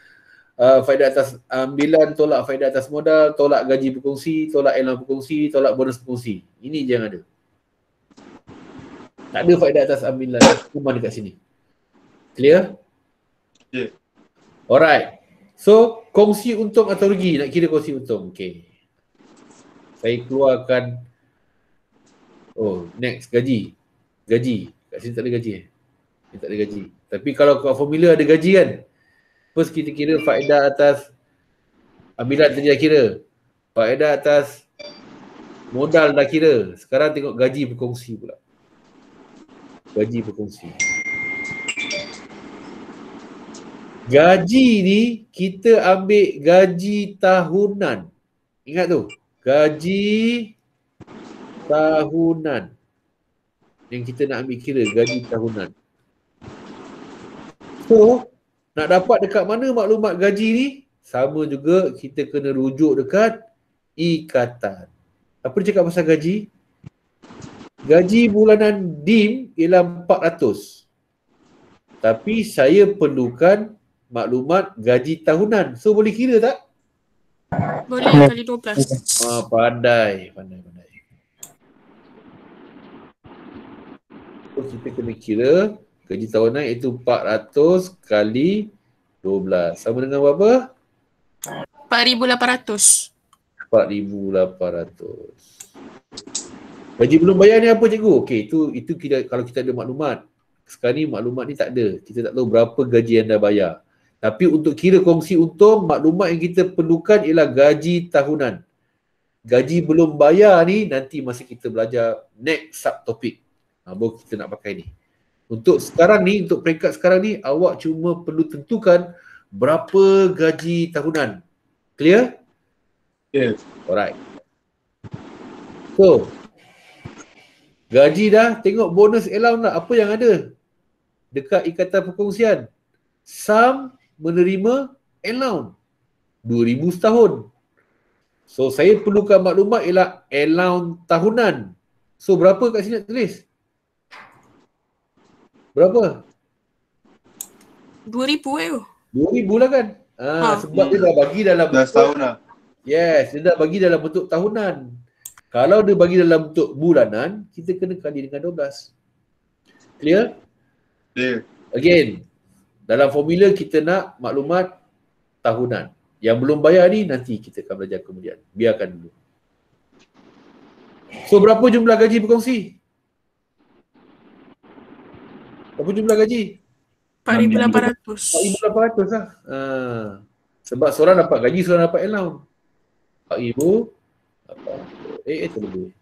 ambilan, tolak faedah atas modal, tolak gaji berkongsi, tolak elan berkongsi, tolak bonus berkongsi. Ini je yang ada. Tak ada faedah atas ambilan. Cuma dekat sini. Clear? Yeah. Alright. So, kongsi untung atau rugi. Nak kira kongsi untung. Okay. Saya keluarkan. Oh, next. Gaji. Gaji. Kat sini tak ada gaji. Tak ada gaji. Tapi kalau kat formula ada gaji kan. First kita kira faedah atas ambilan tadi dah kira. Faedah atas modal dah kira. Sekarang tengok gaji berkongsi pula. Gaji berkongsi. Gaji ni kita ambil gaji tahunan. Ingat tu. Gaji tahunan. Yang kita nak ambil kira gaji tahunan. So, nak dapat dekat mana maklumat gaji ni? Sama juga kita kena rujuk dekat ikatan. Apa dia cakap pasal gaji? Gaji bulanan DIM ialah 400. Tapi saya perlukan maklumat gaji tahunan. So boleh kira tak? Boleh kali 12. Pandai. So kita kena kira gaji tahunan iaitu 400 kali 12. Sama dengan berapa? 4,800. 4,800. Gaji belum bayar ni apa cikgu? Okey, itu kita, kalau kita ada maklumat. Sekarang ni maklumat ni tak ada. Kita tak tahu berapa gaji yang dah bayar. Tapi untuk kira kongsi untung, maklumat yang kita perlukan ialah gaji tahunan. Gaji belum bayar ni nanti masa kita belajar next subtopik. Baru kita nak pakai ni. Untuk sekarang ni, untuk peringkat sekarang ni, awak cuma perlu tentukan berapa gaji tahunan. Clear? Yes. Alright. So, gaji dah, tengok bonus allowance lah. Apa yang ada dekat ikatan perkongsian? Sum menerima allowance 2,000 setahun. So, saya perlukan maklumat ialah allowance tahunan. So, berapa kat sini nak tulis? Berapa? 2,000 2,000 lah kan? Sebab dia dah bagi dalam Dah setahun lah. Yes, dia dah bagi dalam bentuk tahunan. Kalau dia bagi dalam bentuk bulanan, kita kena kali dengan 12. Clear? Clear. Again, dalam formula kita nak maklumat tahunan. Yang belum bayar ni nanti kita akan belajar kemudian. Biarkan dulu. So berapa jumlah gaji berkongsi? Berapa jumlah gaji? 4,800. 4,800 lah. Sebab seorang dapat gaji, seorang dapat allowance. 4,000 terlebih.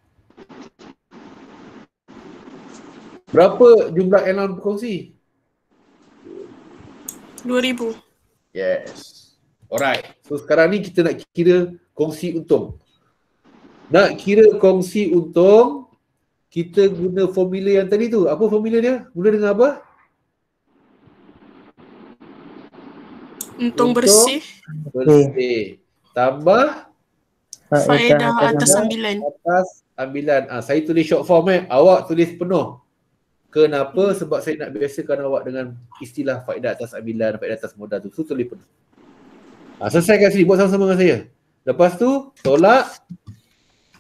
Berapa jumlah allowance berkongsi? 2,000. Yes. Alright. So sekarang ni kita nak kira kongsi untung. Nak kira kongsi untung, kita guna formula yang tadi tu. Apa formula dia? Mula dengan apa? Untung bersih. Bersih. Tambah Faedah atas ambilan. Atas ambilan. Saya tulis short form Awak tulis penuh. Kenapa? Sebab saya nak biasakan awak dengan istilah faedah atas ambilan, faedah atas modal tu. So tulis penuh. Selesai kat sini. Buat sama-sama dengan saya. Lepas tu tolak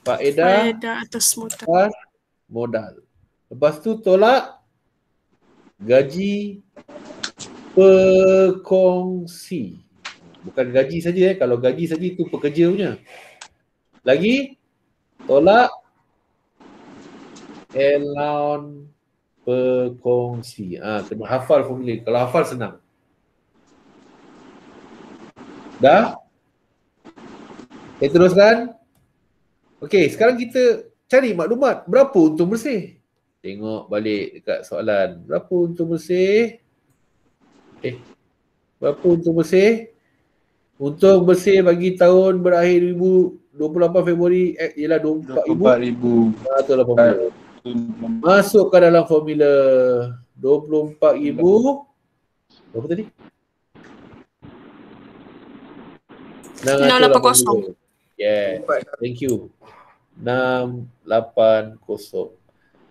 faedah atas modal. Lepas tu tolak gaji perkongsi. Bukan gaji saja Kalau gaji saja itu pekerja punya. Lagi tolak allowance perkongsi. Kena hafal formula. Kalau hafal senang. Dah? Saya teruskan. Okey, sekarang kita cari maklumat berapa untung bersih. Tengok balik dekat soalan. Berapa untung bersih? Berapa untung bersih? Untung bersih bagi tahun berakhir 28 Februari ialah 24,480. Masukkan dalam formula 24,000 berapa tadi? 680. Yeah, thank you. 680.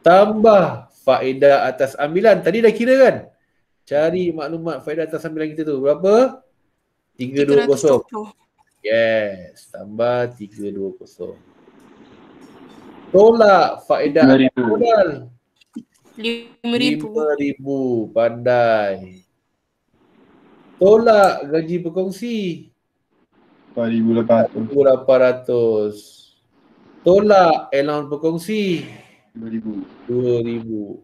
Tambah faedah atas ambilan. Tadi dah kira kan? Cari maklumat faedah atas ambilan kita tu. Berapa? 320. Yes, tambah 320. Tolak faedah modal 5,000. Pandai. Tolak gaji berkongsi 4,800. Tolak allowance berkongsi 2,000.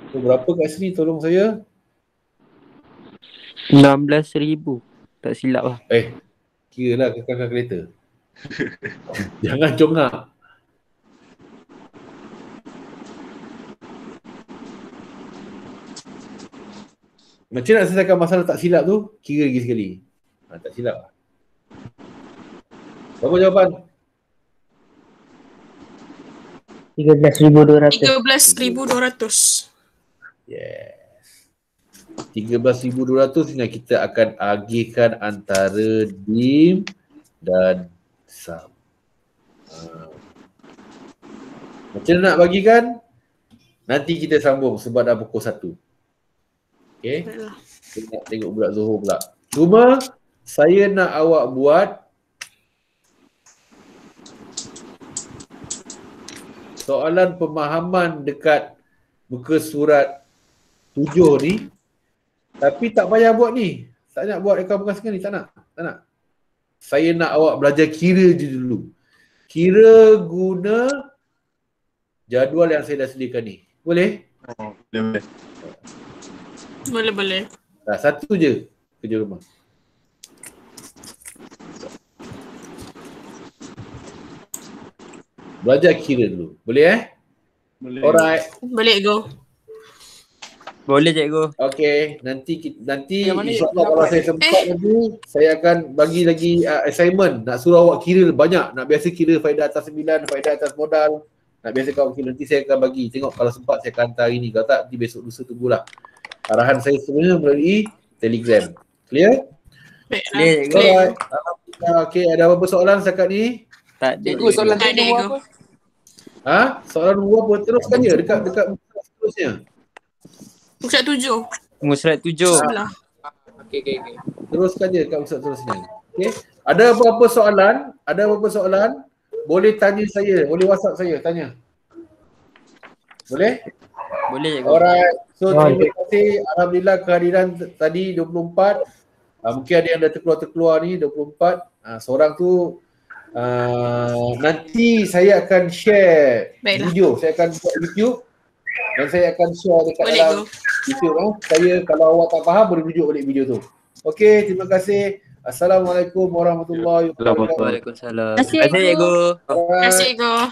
So, berapa kat sini tolong saya? 16,000. Tak silap lah. Kira lah ke kalkulator. Jangan congak. Macam nak selesaikan masalah tak silap tu? Kira lagi sekali. Tak silap lah. Berapa jawapan? 13,200. 13,200. Yes. 13,200 yang kita akan agihkan antara DIM dan SAM. Macam nak bagikan? Nanti kita sambung sebab dah pukul 1. Okay? Kita nak tengok budak Zohor pula. Cuma saya nak awak buat soalan pemahaman dekat muka surat 7 ni. Tapi tak payah buat ni. Tak nak buat rekam berkaskan ni. Tak nak. Saya nak awak belajar kira je dulu. Kira guna jadual yang saya dah sediakan ni. Boleh? Boleh. Satu je kerja rumah. Belajar kira dulu. Boleh Boleh. Alright. Boleh go. Boleh cikgu. Okay. Nanti insyaAllah kalau saya sempat nanti saya akan bagi lagi assignment. Nak suruh awak kira banyak. Nak biasa kira faedah atas 9, faedah atas modal. Nak biasa awak kira. Nanti saya akan bagi. Tengok kalau sempat saya akan hantar hari ni. Kalau tak, nanti besok lusa tunggulah. Arahan saya sebenarnya melalui Telegram. Clear? Clear. Alright. Okay, ada apa-apa soalan setakat ni? Tak ada. Cikgu soalan Tak ada, teknik apa? Soalan nombor apa? Teruskan je dekat seterusnya. Pusat 7. Musrat 7. Sebelah. Okay. Teruskan je dekat seterusnya. Okay. Ada apa-apa soalan? Boleh tanya saya. Boleh WhatsApp saya. Tanya. Boleh? Boleh cikgu. Alright. So terima kasih. Alhamdulillah kehadiran tadi 24. Mungkin ada yang dah terkeluar ni 24. Seorang tu nanti saya akan share video. Saya akan buat YouTube dan saya akan share dekat dalam YouTube. Saya kalau awak tak faham boleh rujuk balik video tu. Okey, terima kasih. Assalamualaikum warahmatullahi wabarakatuh. Waalaikumsalam. Terima kasih cikgu. Terima kasih go.